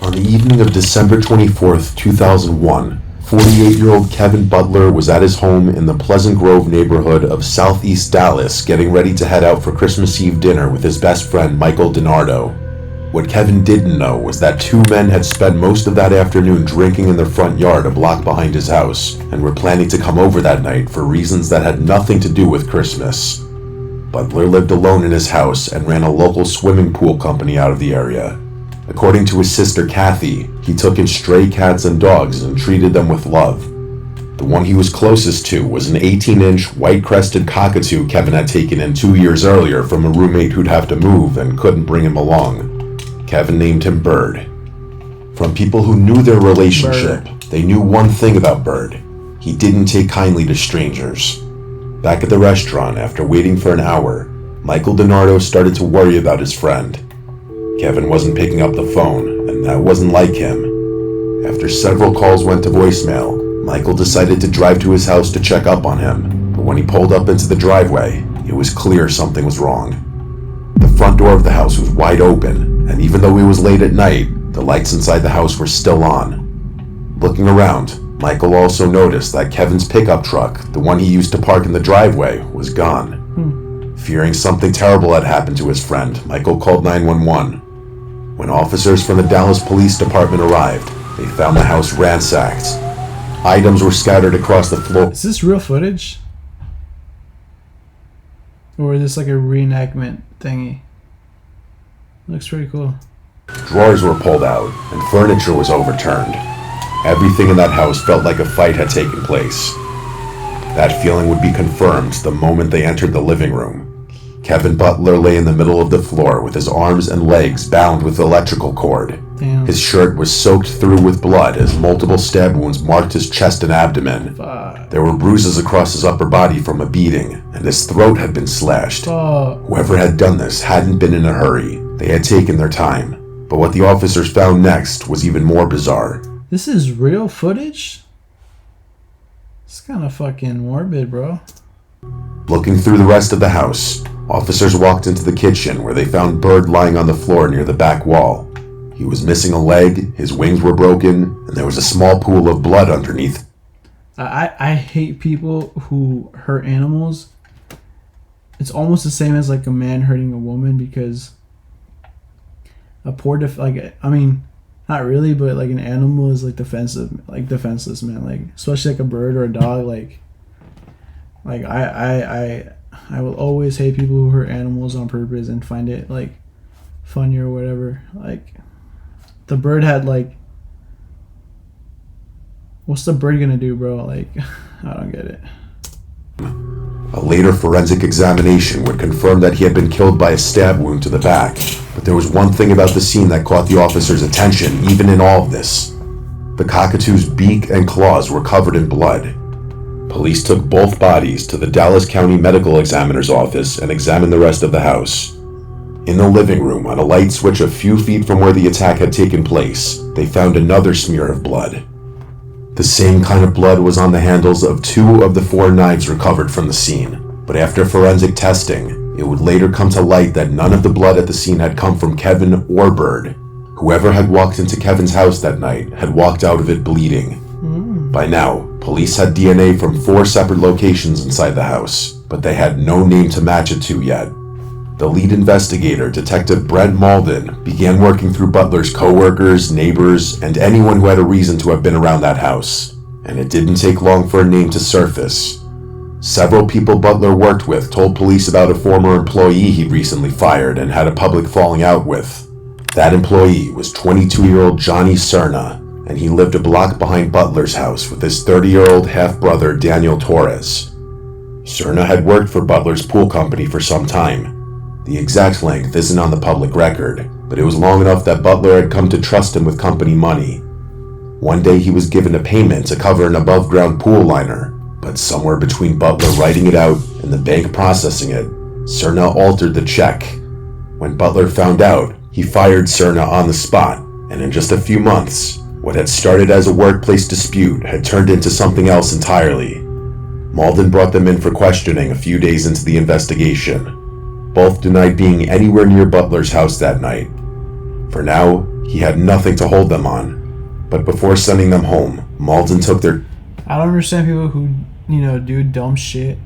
On the evening of December 24th, 2001, 48-year-old Kevin Butler was at his home in the Pleasant Grove neighborhood of Southeast Dallas getting ready to head out for Christmas Eve dinner with his best friend Michael DiNardo. What Kevin didn't know was that two men had spent most of that afternoon drinking in their front yard a block behind his house and were planning to come over that night for reasons that had nothing to do with Christmas. Butler lived alone in his house and ran a local swimming pool company out of the area. According to his sister Kathy, he took in stray cats and dogs and treated them with love. The one he was closest to was an 18-inch white-crested cockatoo Kevin had taken in 2 years earlier from a roommate who'd have to move and couldn't bring him along. Kevin named him Bird. From people who knew their relationship, they knew one thing about Bird. He didn't take kindly to strangers. Back at the restaurant, after waiting for an hour, Michael DiNardo started to worry about his friend. Kevin wasn't picking up the phone, and that wasn't like him. After several calls went to voicemail, Michael decided to drive to his house to check up on him, but when he pulled up into the driveway, it was clear something was wrong. The front door of the house was wide open, and even though it was late at night, the lights inside the house were still on. Looking around, Michael also noticed that Kevin's pickup truck, the one he used to park in the driveway, was gone. Fearing something terrible had happened to his friend, Michael called 911. When officers from the Dallas Police Department arrived, they found the house ransacked. Items were scattered across the floor. Is this real footage? Or is this like a reenactment thingy? Looks pretty cool. Drawers were pulled out, and furniture was overturned. Everything in that house felt like a fight had taken place. That feeling would be confirmed the moment they entered the living room. Kevin Butler lay in the middle of the floor with his arms and legs bound with electrical cord. Damn. His shirt was soaked through with blood as multiple stab wounds marked his chest and abdomen. Fuck. There were bruises across his upper body from a beating, and his throat had been slashed. Fuck. Whoever had done this hadn't been in a hurry. They had taken their time. But what the officers found next was even more bizarre. This is real footage? It's kind of fucking morbid, bro. Looking through the rest of the house, officers walked into the kitchen where they found Bird lying on the floor near the back wall. He was missing a leg, his wings were broken, and there was a small pool of blood underneath. I hate people who hurt animals. It's almost the same as like a man hurting a woman, because a poor not really, but like an animal is like defenseless, man. Like especially like a bird or a dog. Like I will always hate people who hurt animals on purpose and find it like funny or whatever. Like the bird had like, what's the bird gonna do, bro? Like I don't get it. A later forensic examination would confirm that he had been killed by a stab wound to the back. But there was one thing about the scene that caught the officers' attention, even in all of this. The cockatoo's beak and claws were covered in blood. Police took both bodies to the Dallas County Medical Examiner's office and examined the rest of the house. In the living room, on a light switch a few feet from where the attack had taken place, they found another smear of blood. The same kind of blood was on the handles of 2 of the 4 knives recovered from the scene, but after forensic testing, it would later come to light that none of the blood at the scene had come from Kevin or Bird. Whoever had walked into Kevin's house that night had walked out of it bleeding. By now, police had DNA from 4 separate locations inside the house, but they had no name to match it to yet. The lead investigator, Detective Brent Malden, began working through Butler's co-workers, neighbors, and anyone who had a reason to have been around that house. And it didn't take long for a name to surface. Several people Butler worked with told police about a former employee he'd recently fired and had a public falling out with. That employee was 22-year-old Johnny Cerna, and he lived a block behind Butler's house with his 30-year-old half-brother Daniel Torres. Cerna had worked for Butler's pool company for some time. The exact length isn't on the public record, but it was long enough that Butler had come to trust him with company money. One day he was given a payment to cover an above-ground pool liner, but somewhere between Butler writing it out and the bank processing it, Cerna altered the check. When Butler found out, he fired Cerna on the spot, and in just a few months, what had started as a workplace dispute had turned into something else entirely. Malden brought them in for questioning a few days into the investigation. Both denied being anywhere near Butler's house that night. For now, he had nothing to hold them on. But before sending them home, Malden took their... I don't understand people who, do dumb shit,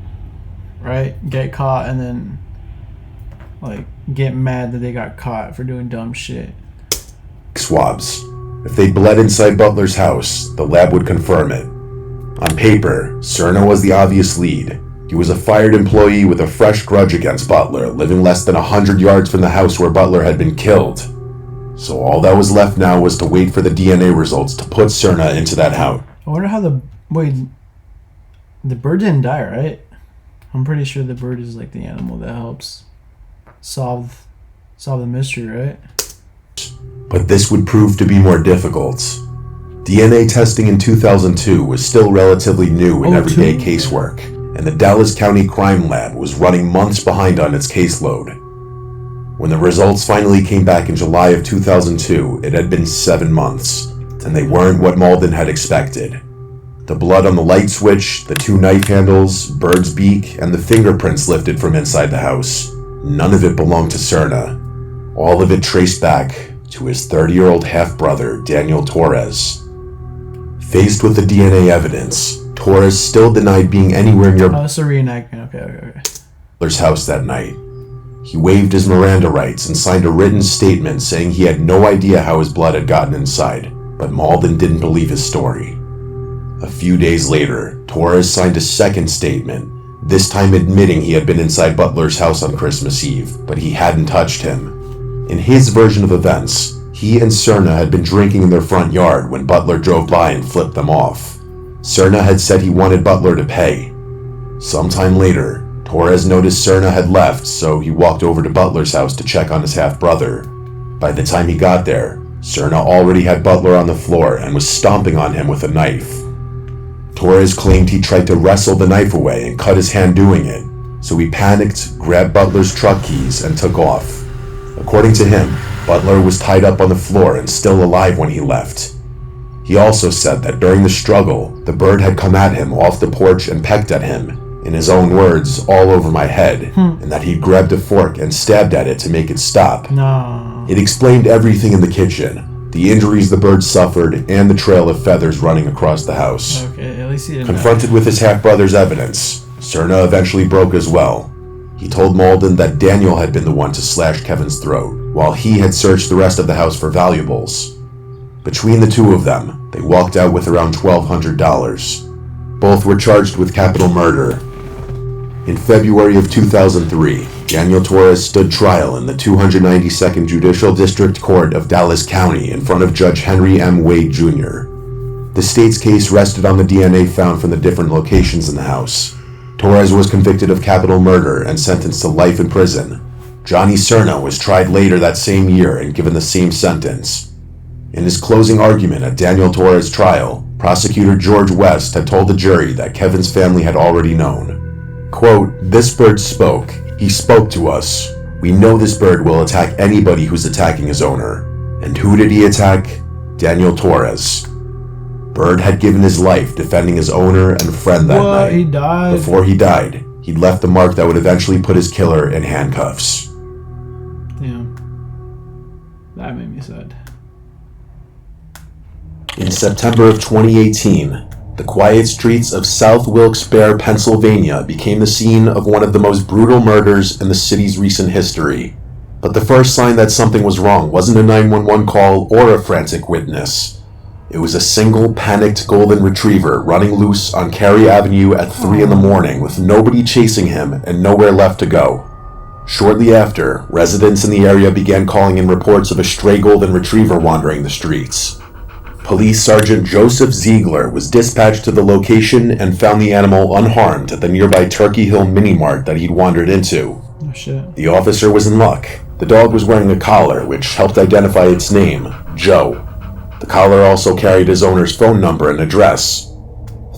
right? Get caught and then, get mad that they got caught for doing dumb shit. swabs. If they bled inside Butler's house, the lab would confirm it. On paper, Cerna was the obvious lead. He was a fired employee with a fresh grudge against Butler, living less than 100 yards from the house where Butler had been killed. So all that was left now was to wait for the DNA results to put Cerna into that house. I wonder how the bird didn't die, right? I'm pretty sure the bird is like the animal that helps solve the mystery, right? But this would prove to be more difficult. DNA testing in 2002 was still relatively new in everyday casework, and the Dallas County Crime Lab was running months behind on its caseload. When the results finally came back in July of 2002, it had been 7 months, and they weren't what Malden had expected. The blood on the light switch, the 2 knife handles, bird's beak, and the fingerprints lifted from inside the house. None of it belonged to Cerna. All of it traced back to his 30-year-old half-brother, Daniel Torres. Faced with the DNA evidence, Torres still denied being anywhere near it's a reenactment. Okay. Butler's house that night. He waived his Miranda rights and signed a written statement saying he had no idea how his blood had gotten inside, but Malden didn't believe his story. A few days later, Torres signed a second statement, this time admitting he had been inside Butler's house on Christmas Eve, but he hadn't touched him. In his version of events, he and Cerna had been drinking in their front yard when Butler drove by and flipped them off. Cerna had said he wanted Butler to pay. Sometime later, Torres noticed Cerna had left, so he walked over to Butler's house to check on his half-brother. By the time he got there, Cerna already had Butler on the floor and was stomping on him with a knife. Torres claimed he tried to wrestle the knife away and cut his hand doing it, so he panicked, grabbed Butler's truck keys, and took off. According to him, Butler was tied up on the floor and still alive when he left. He also said that during the struggle, the bird had come at him off the porch and pecked at him, in his own words, all over my head, and that he'd grabbed a fork and stabbed at it to make it stop. No. It explained everything in the kitchen, the injuries the bird suffered, and the trail of feathers running across the house. Okay, at least he didn't. Confronted with his half-brother's evidence, Cerna eventually broke as well. He told Malden that Daniel had been the one to slash Kevin's throat, while he had searched the rest of the house for valuables. Between the two of them, they walked out with around $1,200. Both were charged with capital murder. In February of 2003, Daniel Torres stood trial in the 292nd Judicial District Court of Dallas County in front of Judge Henry M. Wade Jr. The state's case rested on the DNA found from the different locations in the house. Torres was convicted of capital murder and sentenced to life in prison. Johnny Cerna was tried later that same year and given the same sentence. In his closing argument at Daniel Torres' trial, prosecutor George West had told the jury that Kevin's family had already known. Quote, "This bird spoke. He spoke to us. We know this bird will attack anybody who's attacking his owner. And who did he attack? Daniel Torres. Bird had given his life defending his owner and friend that night. He died. Before he died, he'd left a mark that would eventually put his killer in handcuffs." Damn. That made me sad. In September of 2018, the quiet streets of South Wilkes-Barre, Pennsylvania became the scene of one of the most brutal murders in the city's recent history. But the first sign that something was wrong wasn't a 911 call or a frantic witness. It was a single panicked golden retriever running loose on Cary Avenue at 3 in the morning with nobody chasing him and nowhere left to go. Shortly after, residents in the area began calling in reports of a stray golden retriever wandering the streets. Police Sergeant Joseph Ziegler was dispatched to the location and found the animal unharmed at the nearby Turkey Hill mini-mart that he'd wandered into. Oh shit. The officer was in luck. The dog was wearing a collar, which helped identify its name, Joe. The collar also carried his owner's phone number and address.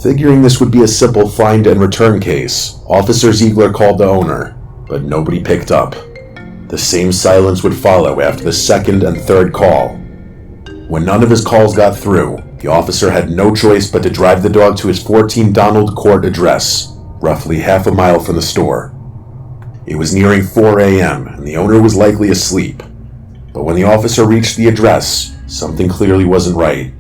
Figuring this would be a simple find and return case, Officer Ziegler called the owner, but nobody picked up. The same silence would follow after the second and third call. When none of his calls got through, the officer had no choice but to drive the dog to his 14 Donald Court address, roughly half a mile from the store. It was nearing 4 a.m., and the owner was likely asleep. But when the officer reached the address, something clearly wasn't right.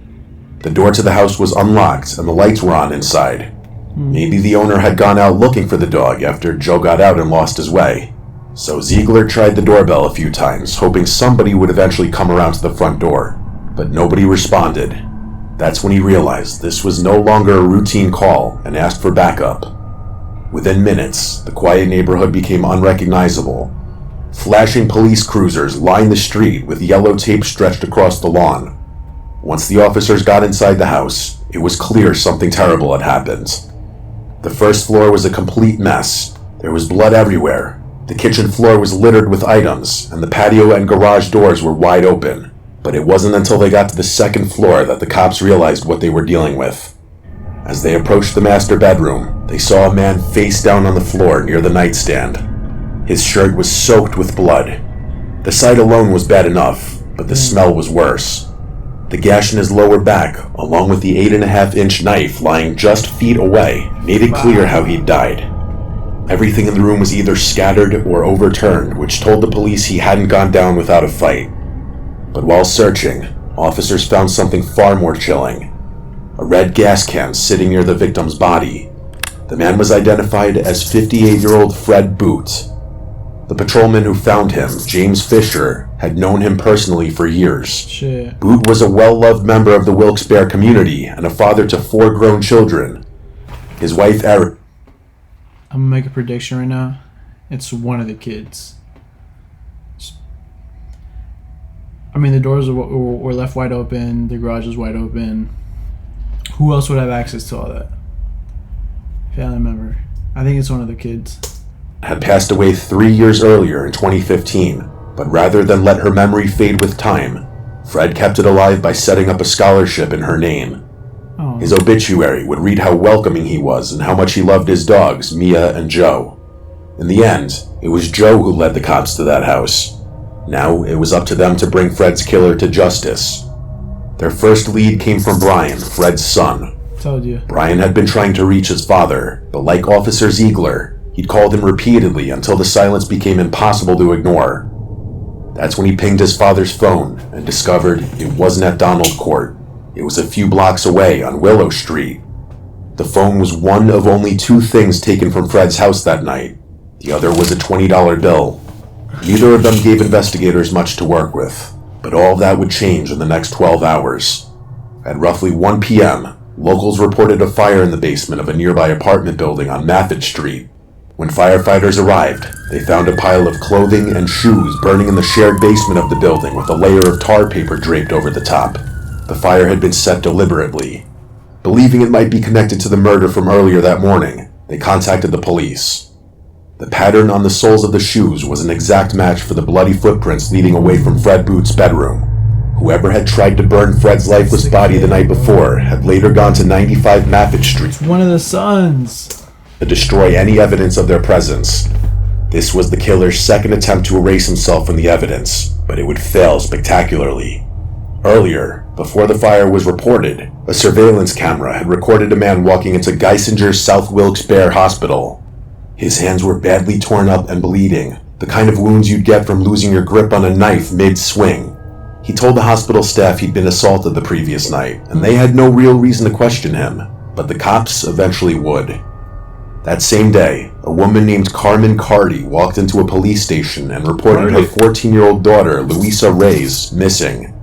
The door to the house was unlocked, and the lights were on inside. Maybe the owner had gone out looking for the dog after Joe got out and lost his way. So Ziegler tried the doorbell a few times, hoping somebody would eventually come around to the front door. But nobody responded. That's when he realized this was no longer a routine call and asked for backup. Within minutes, the quiet neighborhood became unrecognizable. Flashing police cruisers lined the street with yellow tape stretched across the lawn. Once the officers got inside the house, it was clear something terrible had happened. The first floor was a complete mess. There was blood everywhere. The kitchen floor was littered with items, and the patio and garage doors were wide open. But it wasn't until they got to the second floor that the cops realized what they were dealing with. As they approached the master bedroom, they saw a man face down on the floor near the nightstand. His shirt was soaked with blood. The sight alone was bad enough, but the smell was worse. The gash in his lower back, along with the 8.5-inch knife lying just feet away, made it clear how he'd died. Everything in the room was either scattered or overturned, which told the police he hadn't gone down without a fight. But while searching, officers found something far more chilling. A red gas can sitting near the victim's body. The man was identified as 58-year-old Fred Boot. The patrolman who found him, James Fisher, had known him personally for years. Shit. Boot was a well-loved member of the Wilkes-Barre community and a father to 4 grown children. His wife, Erin. I'm gonna make a prediction right now. It's one of the kids. I mean, the doors were left wide open. The garage was wide open. Who else would have access to all that? Family member. I think it's one of the kids. Had passed away 3 years earlier in 2015, but rather than let her memory fade with time, Fred kept it alive by setting up a scholarship in her name. Oh. His obituary would read how welcoming he was and how much he loved his dogs, Mia and Joe. In the end, it was Joe who led the cops to that house. Now it was up to them to bring Fred's killer to justice. Their first lead came from Brian, Fred's son. Told you. Brian had been trying to reach his father, but like Officer Ziegler, he'd called him repeatedly until the silence became impossible to ignore. That's when he pinged his father's phone and discovered it wasn't at Donald Court. It was a few blocks away on Willow Street. The phone was one of only 2 things taken from Fred's house that night. The other was a $20 bill. Neither of them gave investigators much to work with, but all of that would change in the next 12 hours. At roughly 1 p.m., locals reported a fire in the basement of a nearby apartment building on Maffett Street. When firefighters arrived, they found a pile of clothing and shoes burning in the shared basement of the building with a layer of tar paper draped over the top. The fire had been set deliberately. Believing it might be connected to the murder from earlier that morning, they contacted the police. The pattern on the soles of the shoes was an exact match for the bloody footprints leading away from Fred Boot's bedroom. Whoever had tried to burn Fred's lifeless body the night before had later gone to 95 Maffett Street One of the sons. to destroy any evidence of their presence. This was the killer's second attempt to erase himself from the evidence, but it would fail spectacularly. Earlier, before the fire was reported, a surveillance camera had recorded a man walking into Geisinger's South Wilkes-Barre Hospital. His hands were badly torn up and bleeding, the kind of wounds you'd get from losing your grip on a knife mid-swing. He told the hospital staff he'd been assaulted the previous night, and they had no real reason to question him, but the cops eventually would. That same day, a woman named Carmen Cardy walked into a police station and reported her 14-year-old daughter, Louisa Reyes, missing.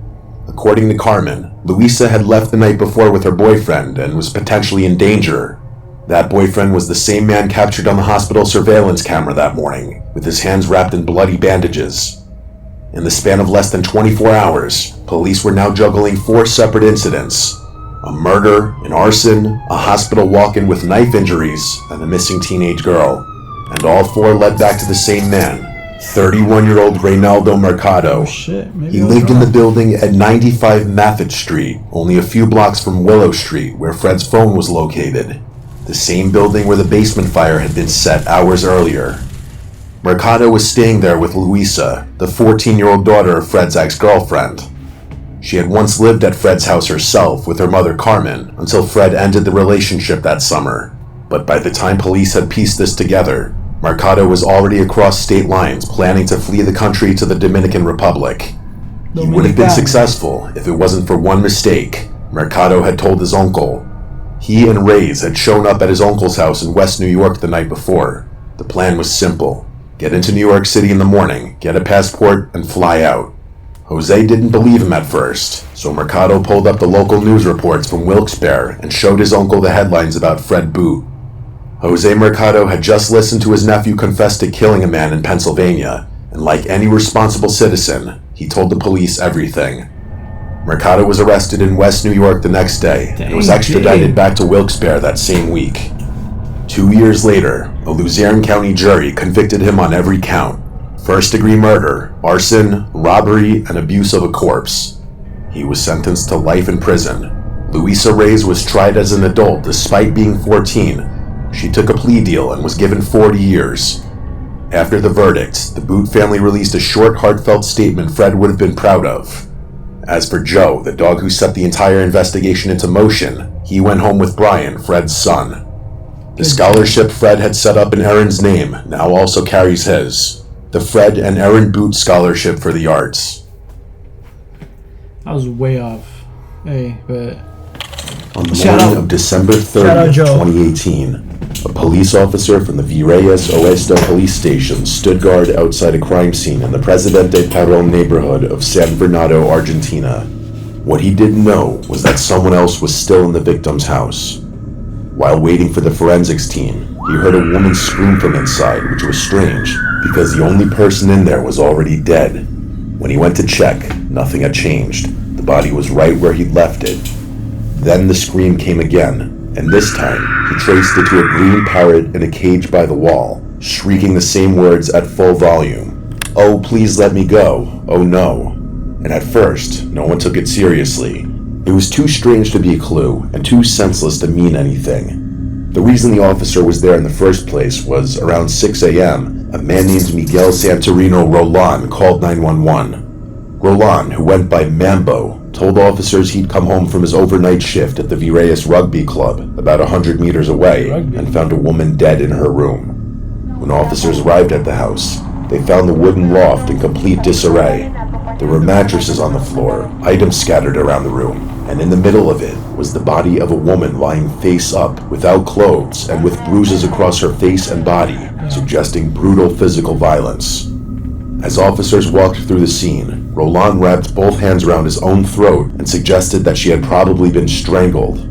According to Carmen, Louisa had left the night before with her boyfriend and was potentially in danger. That boyfriend was the same man captured on the hospital surveillance camera that morning, with his hands wrapped in bloody bandages. In the span of less than 24 hours, police were now juggling 4 separate incidents: a murder, an arson, a hospital walk-in with knife injuries, and a missing teenage girl. And all 4 led back to the same man, 31-year-old Reynaldo Mercado. Oh shit. Maybe He I was lived in the wrong. building at 95 Maffett Street, only a few blocks from Willow Street, where Fred's phone was located. The same building where the basement fire had been set hours earlier. Mercado was staying there with Louisa, the 14-year-old daughter of Fred's ex-girlfriend. She had once lived at Fred's house herself with her mother Carmen until Fred ended the relationship that summer. But by the time police had pieced this together, Mercado was already across state lines planning to flee the country to the Dominican Republic. He would have been successful if it wasn't for one mistake Mercado had told his uncle. He and Reyes had shown up at his uncle's house in West New York the night before. The plan was simple: get into New York City in the morning, get a passport, and fly out. Jose didn't believe him at first, so Mercado pulled up the local news reports from Wilkes-Barre and showed his uncle the headlines about Fred Boot. Jose Mercado had just listened to his nephew confess to killing a man in Pennsylvania, and like any responsible citizen, he told the police everything. Mercado was arrested in West New York the next day and was extradited back to Wilkes-Barre that same week. 2 years later, a Luzerne County jury convicted him on every count: first-degree murder, arson, robbery, and abuse of a corpse. He was sentenced to life in prison. Louisa Reyes was tried as an adult despite being 14. She took a plea deal and was given 40 years. After the verdict, the Boot family released a short, heartfelt statement Fred would have been proud of. As for Joe, the dog who set the entire investigation into motion, he went home with Brian, Fred's son. The scholarship Fred had set up in Aaron's name now also carries his. The Fred and Aaron Boot Scholarship for the Arts. I was way off. Hey, but... On the morning of December 30th, 2018, a police officer from the Virreyes Oeste police station stood guard outside a crime scene in the Presidente Perón neighborhood of San Bernardo, Argentina. What he didn't know was that someone else was still in the victim's house. While waiting for the forensics team, he heard a woman scream from inside, which was strange, because the only person in there was already dead. When he went to check, nothing had changed. The body was right where he'd left it. Then the scream came again, and this time, he traced it to a green parrot in a cage by the wall, shrieking the same words at full volume. "Oh, please let me go. Oh no." And at first, no one took it seriously. It was too strange to be a clue, and too senseless to mean anything. The reason the officer was there in the first place was around 6 a.m., a man named Miguel Santorino Roland called 911. Roland, who went by Mambo, told officers he'd come home from his overnight shift at the Virreyes Rugby Club, about 100 meters away, and found a woman dead in her room. When officers arrived at the house, they found the wooden loft in complete disarray. There were mattresses on the floor, items scattered around the room, and in the middle of it was the body of a woman lying face up, without clothes, and with bruises across her face and body, suggesting brutal physical violence. As officers walked through the scene, Roland wrapped both hands around his own throat and suggested that she had probably been strangled.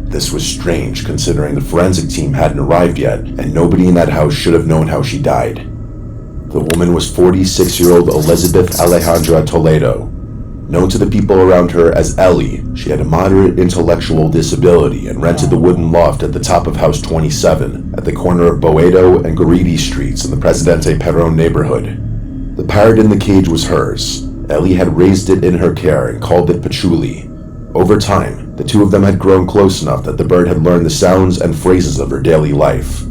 This was strange, considering the forensic team hadn't arrived yet, and nobody in that house should have known how she died. The woman was 46-year-old Elizabeth Alejandra Toledo. Known to the people around her as Ellie, she had a moderate intellectual disability and rented the wooden loft at the top of House 27, at the corner of Boedo and Garidi Streets in the Presidente Perón neighborhood. The parrot in the cage was hers. Ellie had raised it in her care and called it Patchouli. Over time, the two of them had grown close enough that the bird had learned the sounds and phrases of her daily life.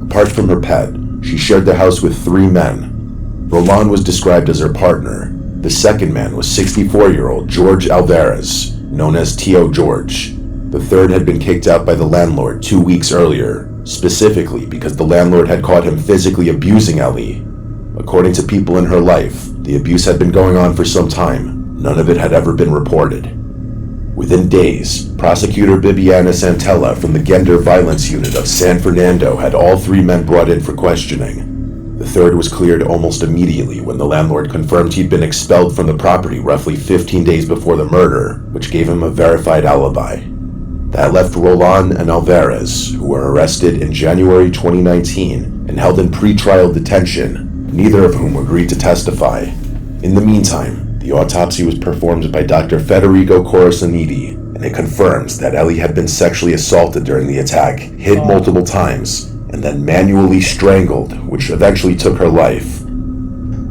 Apart from her pet, she shared the house with 3 men. Roland was described as her partner. The second man was 64-year-old George Alvarez, known as Tio George. The third had been kicked out by the landlord 2 weeks earlier, specifically because the landlord had caught him physically abusing Ellie. According to people in her life, the abuse had been going on for some time. None of it had ever been reported. Within days, prosecutor Bibiana Santella from the Gender Violence Unit of San Fernando had all 3 men brought in for questioning. The third was cleared almost immediately when the landlord confirmed he'd been expelled from the property roughly 15 days before the murder, which gave him a verified alibi. That left Roland and Alvarez, who were arrested in January 2019 and held in pre-trial detention, neither of whom agreed to testify. In the meantime, the autopsy was performed by Dr. Federico Corasaniti, and it confirms that Ellie had been sexually assaulted during the attack, hit multiple times, and then manually strangled, which eventually took her life.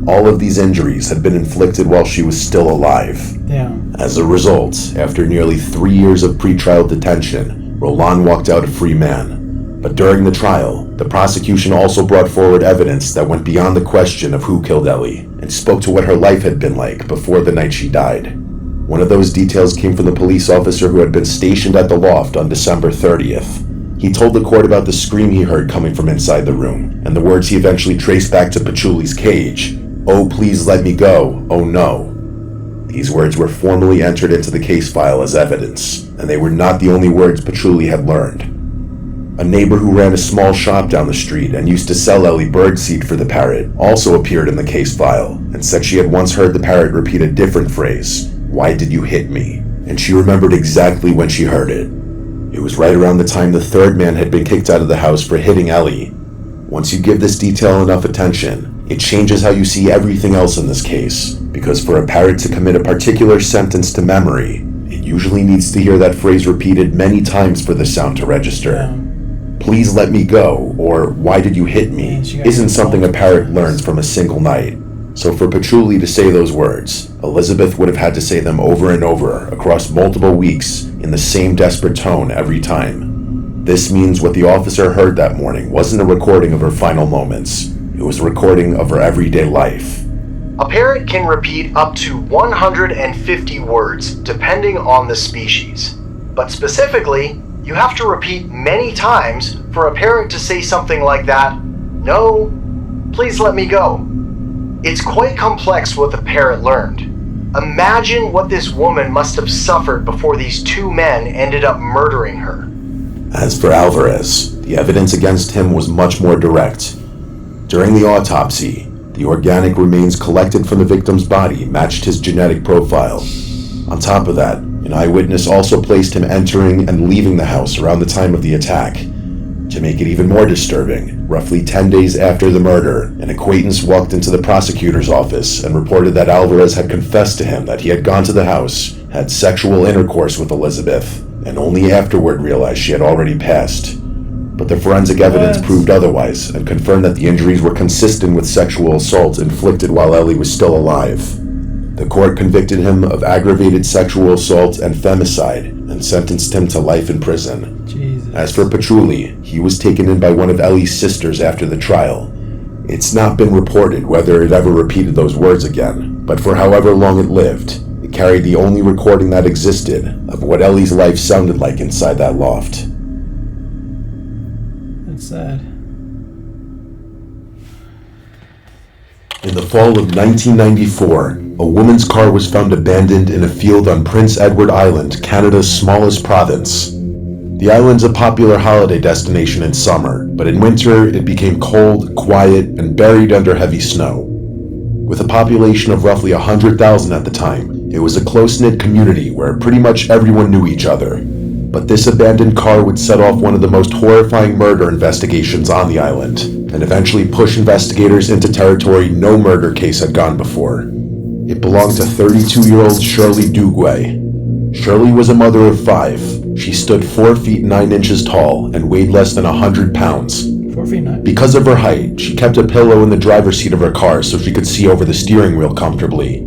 All of these injuries had been inflicted while she was still alive. Damn. As a result, after nearly 3 years of pretrial detention, Roland walked out a free man. But during the trial, the prosecution also brought forward evidence that went beyond the question of who killed Ellie, and spoke to what her life had been like before the night she died. One of those details came from the police officer who had been stationed at the loft on December 30th. He told the court about the scream he heard coming from inside the room, and the words he eventually traced back to Patchouli's cage. "Oh, please let me go. Oh no." These words were formally entered into the case file as evidence, and they were not the only words Patchouli had learned. A neighbor who ran a small shop down the street and used to sell Ellie birdseed for the parrot also appeared in the case file, and said she had once heard the parrot repeat a different phrase, "Why did you hit me?" And she remembered exactly when she heard it. It was right around the time the third man had been kicked out of the house for hitting Ellie. Once you give this detail enough attention, it changes how you see everything else in this case, because for a parrot to commit a particular sentence to memory, it usually needs to hear that phrase repeated many times for the sound to register. "Please let me go," or "Why did you hit me?" isn't something a parrot learns from a single night. So for Patchouli to say those words, Elizabeth would have had to say them over and over across multiple weeks in the same desperate tone every time. This means what the officer heard that morning wasn't a recording of her final moments. It was a recording of her everyday life. A parrot can repeat up to 150 words depending on the species. But specifically, you have to repeat many times for a parrot to say something like that, "No, please let me go." It's quite complex what the parrot learned. Imagine what this woman must have suffered before these two men ended up murdering her. As for Alvarez, the evidence against him was much more direct. During the autopsy, the organic remains collected from the victim's body matched his genetic profile. On top of that, an eyewitness also placed him entering and leaving the house around the time of the attack. To make it even more disturbing, roughly 10 days after the murder, an acquaintance walked into the prosecutor's office and reported that Alvarez had confessed to him that he had gone to the house, had sexual intercourse with Elizabeth, and only afterward realized she had already passed. But the forensic evidence proved otherwise and confirmed that the injuries were consistent with sexual assault inflicted while Ellie was still alive. The court convicted him of aggravated sexual assault and femicide and sentenced him to life in prison. Jesus. As for Petrulli, he was taken in by one of Ellie's sisters after the trial. It's not been reported whether it ever repeated those words again, but for however long it lived, it carried the only recording that existed of what Ellie's life sounded like inside that loft. That's sad. In the fall of 1994, a woman's car was found abandoned in a field on Prince Edward Island, Canada's smallest province. The island's a popular holiday destination in summer, but in winter it became cold, quiet, and buried under heavy snow. With a population of roughly 100,000 at the time, it was a close-knit community where pretty much everyone knew each other. But this abandoned car would set off one of the most horrifying murder investigations on the island, and eventually push investigators into territory no murder case had gone before. It belonged to 32-year-old Shirley Dugway. Shirley was a mother of 5. She stood 4 feet 9 inches tall and weighed less than 100 pounds. 4 feet 9. Because of her height, she kept a pillow in the driver's seat of her car so she could see over the steering wheel comfortably.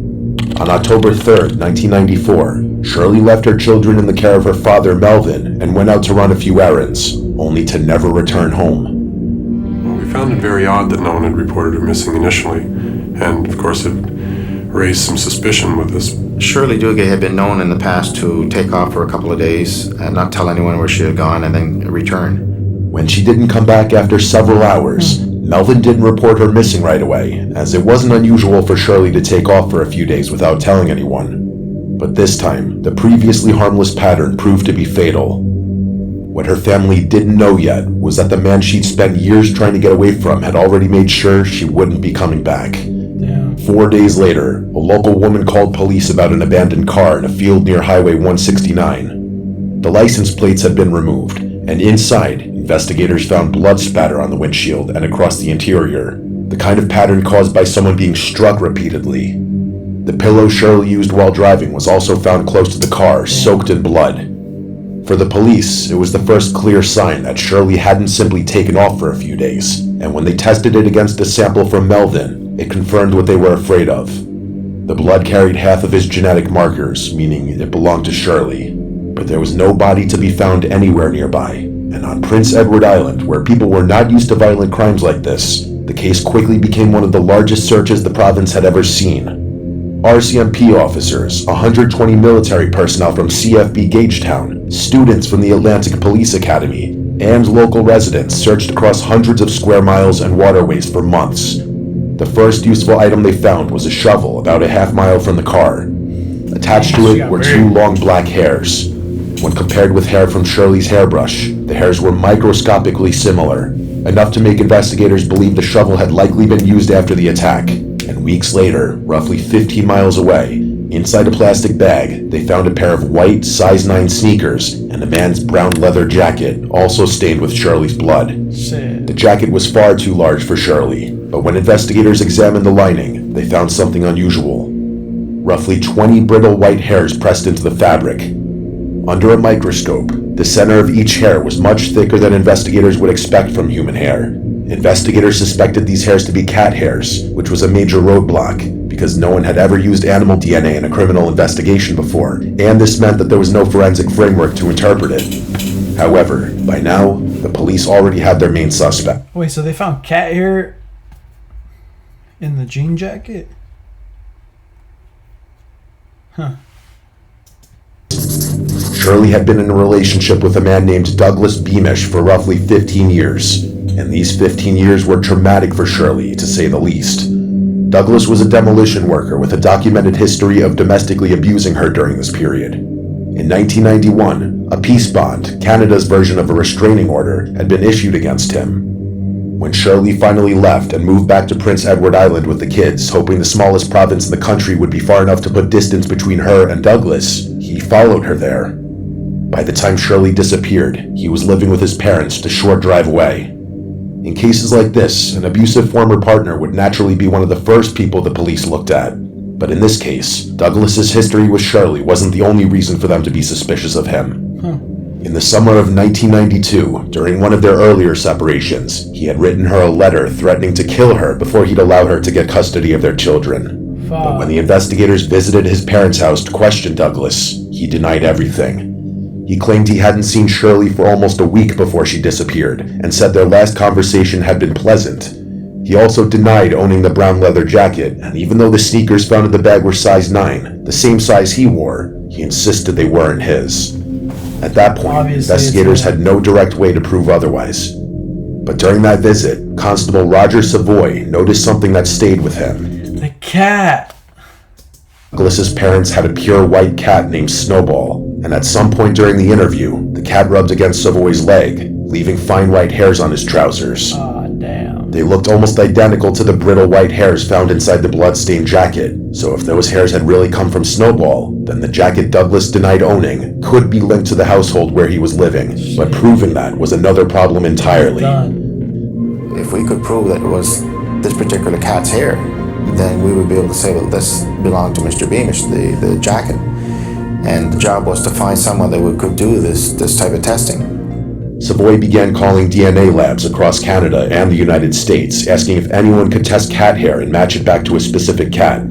On October 3rd, 1994, Shirley left her children in the care of her father, Melvin, and went out to run a few errands, only to never return home. Well, we found it very odd that no one had reported her missing initially, and of course it raised some suspicion with us. Shirley Dugway had been known in the past to take off for a couple of days and not tell anyone where she had gone and then return. When she didn't come back after several hours, Melvin didn't report her missing right away, as it wasn't unusual for Shirley to take off for a few days without telling anyone. But this time, the previously harmless pattern proved to be fatal. What her family didn't know yet was that the man she'd spent years trying to get away from had already made sure she wouldn't be coming back. Damn. 4 days later, a local woman called police about an abandoned car in a field near Highway 169. The license plates had been removed, and inside, investigators found blood spatter on the windshield and across the interior, the kind of pattern caused by someone being struck repeatedly. The pillow Shirley used while driving was also found close to the car, soaked in blood. For the police, it was the first clear sign that Shirley hadn't simply taken off for a few days, and when they tested it against a sample from Melvin, it confirmed what they were afraid of. The blood carried half of his genetic markers, meaning it belonged to Shirley, but there was no body to be found anywhere nearby, and on Prince Edward Island, where people were not used to violent crimes like this, the case quickly became one of the largest searches the province had ever seen. RCMP officers, 120 military personnel from CFB Gagetown, students from the Atlantic Police Academy, and local residents searched across hundreds of square miles and waterways for months. The first useful item they found was a shovel about a half-mile from the car. Attached to it were 2 long black hairs. When compared with hair from Shirley's hairbrush, the hairs were microscopically similar, enough to make investigators believe the shovel had likely been used after the attack. And weeks later, roughly 15 miles away, inside a plastic bag, they found a pair of white size 9 sneakers and a man's brown leather jacket, also stained with Shirley's blood. Shit. The jacket was far too large for Shirley, but when investigators examined the lining, they found something unusual. Roughly 20 brittle white hairs pressed into the fabric. Under a microscope, the center of each hair was much thicker than investigators would expect from human hair. Investigators suspected these hairs to be cat hairs, which was a major roadblock, because no one had ever used animal DNA in a criminal investigation before, and this meant that there was no forensic framework to interpret it. However, by now, the police already had their main suspect. Wait, so they found cat hair in the jean jacket? Shirley had been in a relationship with a man named Douglas Beamish for roughly 15 years, and these 15 years were traumatic for Shirley, to say the least. Douglas was a demolition worker with a documented history of domestically abusing her during this period. In 1991, a peace bond, Canada's version of a restraining order, had been issued against him. When Shirley finally left and moved back to Prince Edward Island with the kids, hoping the smallest province in the country would be far enough to put distance between her and Douglas, he followed her there. By the time Shirley disappeared, he was living with his parents just a short drive away. In cases like this, an abusive former partner would naturally be one of the first people the police looked at. But in this case, Douglas's history with Shirley wasn't the only reason for them to be suspicious of him. In the summer of 1992, during one of their earlier separations, he had written her a letter threatening to kill her before he'd allow her to get custody of their children. But when the investigators visited his parents' house to question Douglas, he denied everything. He claimed he hadn't seen Shirley for almost a week before she disappeared, and said their last conversation had been pleasant. He also denied owning the brown leather jacket, and even though the sneakers found in the bag were size 9, the same size he wore, he insisted they weren't his. At that point, Obviously, investigators had no direct way to prove otherwise. But during that visit, Constable Roger Savoy noticed something that stayed with him. The cat. Douglas's parents had a pure white cat named Snowball, and at some point during the interview, the cat rubbed against Savoy's leg, leaving fine white hairs on his trousers. Aw, damn. They looked almost identical to the brittle white hairs found inside the blood-stained jacket, so if those hairs had really come from Snowball, then the jacket Douglas denied owning could be linked to the household where he was living, but proving that was another problem entirely. Done. If we could prove that it was this particular cat's hair, then we would be able to say, well, this belonged to Mr. Beamish, the jacket. And the job was to find someone that could do this type of testing. Savoy began calling DNA labs across Canada and the United States, asking if anyone could test cat hair and match it back to a specific cat.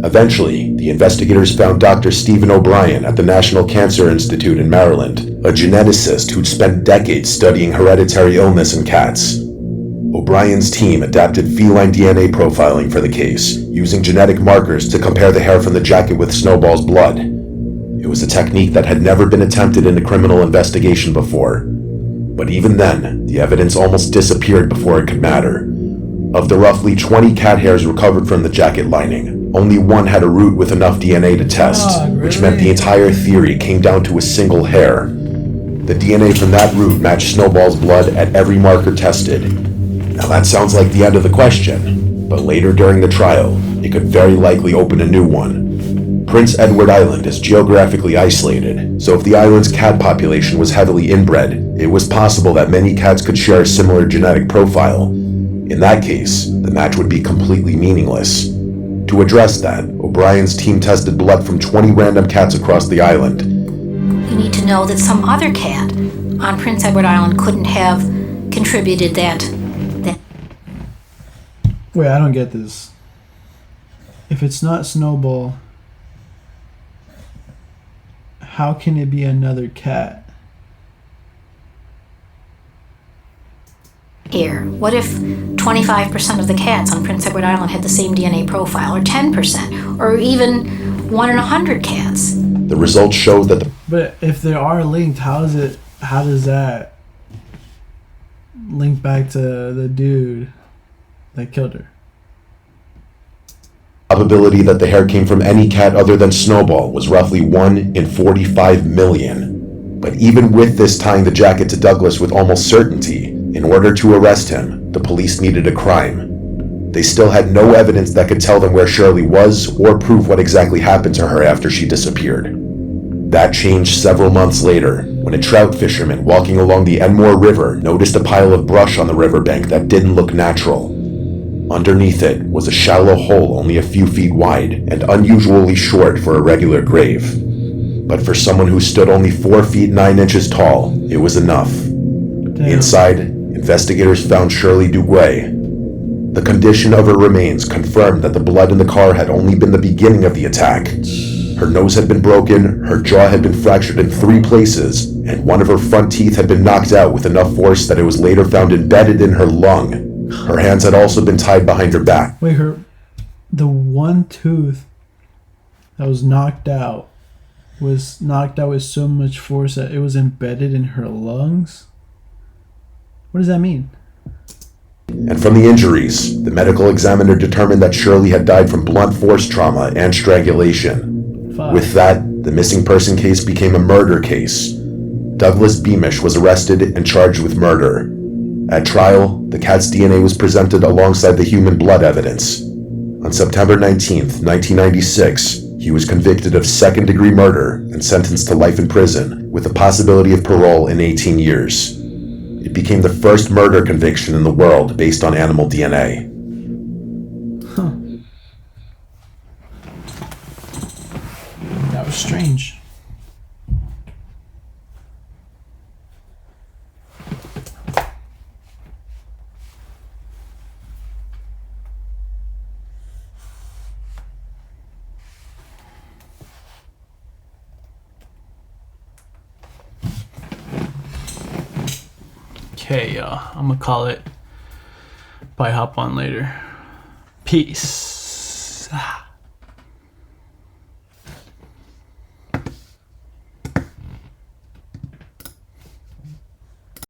Eventually, the investigators found Dr. Stephen O'Brien at the National Cancer Institute in Maryland, a geneticist who'd spent decades studying hereditary illness in cats. O'Brien's team adapted feline DNA profiling for the case, using genetic markers to compare the hair from the jacket with Snowball's blood. It was a technique that had never been attempted in a criminal investigation before. But even then, the evidence almost disappeared before it could matter. Of the roughly 20 cat hairs recovered from the jacket lining, only one had a root with enough DNA to test, which meant the entire theory came down to a single hair. The DNA from that root matched Snowball's blood at every marker tested. Now that sounds like the end of the question, but later during the trial, it could very likely open a new one. Prince Edward Island is geographically isolated, so if the island's cat population was heavily inbred, it was possible that many cats could share a similar genetic profile. In that case, the match would be completely meaningless. To address that, O'Brien's team tested blood from 20 random cats across the island. You need to know that some other cat on Prince Edward Island couldn't have contributed that. Wait, I don't get this. If it's not Snowball, how can it be another cat? Here, what if 25% of the cats on Prince Edward Island had the same DNA profile, or 10%, or even 1 in 100 cats? The results showed that But if they are linked, how does that link back to the dude that killed her? probability that the hair came from any cat other than Snowball was roughly 1 in 45 million. But even with this tying the jacket to Douglas with almost certainty, in order to arrest him, the police needed a crime. They still had no evidence that could tell them where Shirley was or prove what exactly happened to her after she disappeared. That changed several months later, when a trout fisherman walking along the Enmore River noticed a pile of brush on the riverbank that didn't look natural. Underneath it was a shallow hole only a few feet wide and unusually short for a regular grave. But for someone who stood only 4 feet 9 inches tall, it was enough. Damn. Inside, investigators found Shirley Duguay. The condition of her remains confirmed that the blood in the car had only been the beginning of the attack. Her nose had been broken, her jaw had been fractured in 3 places, and one of her front teeth had been knocked out with enough force that it was later found embedded in her lung. Her hands had also been tied behind her back. Wait, the one tooth that was knocked out with so much force that it was embedded in her lungs. What does that mean? And from the injuries, the medical examiner determined that Shirley had died from blunt force trauma and strangulation. Fuck. With that, the missing person case became a murder case. Douglas Beamish was arrested and charged with murder. At trial, the cat's DNA was presented alongside the human blood evidence. On September 19th, 1996, he was convicted of second-degree murder and sentenced to life in prison, with the possibility of parole in 18 years. It became the first murder conviction in the world based on animal DNA. Huh. That was strange. Okay, y'all. I'm gonna call it. Bye. Hop on later. Peace.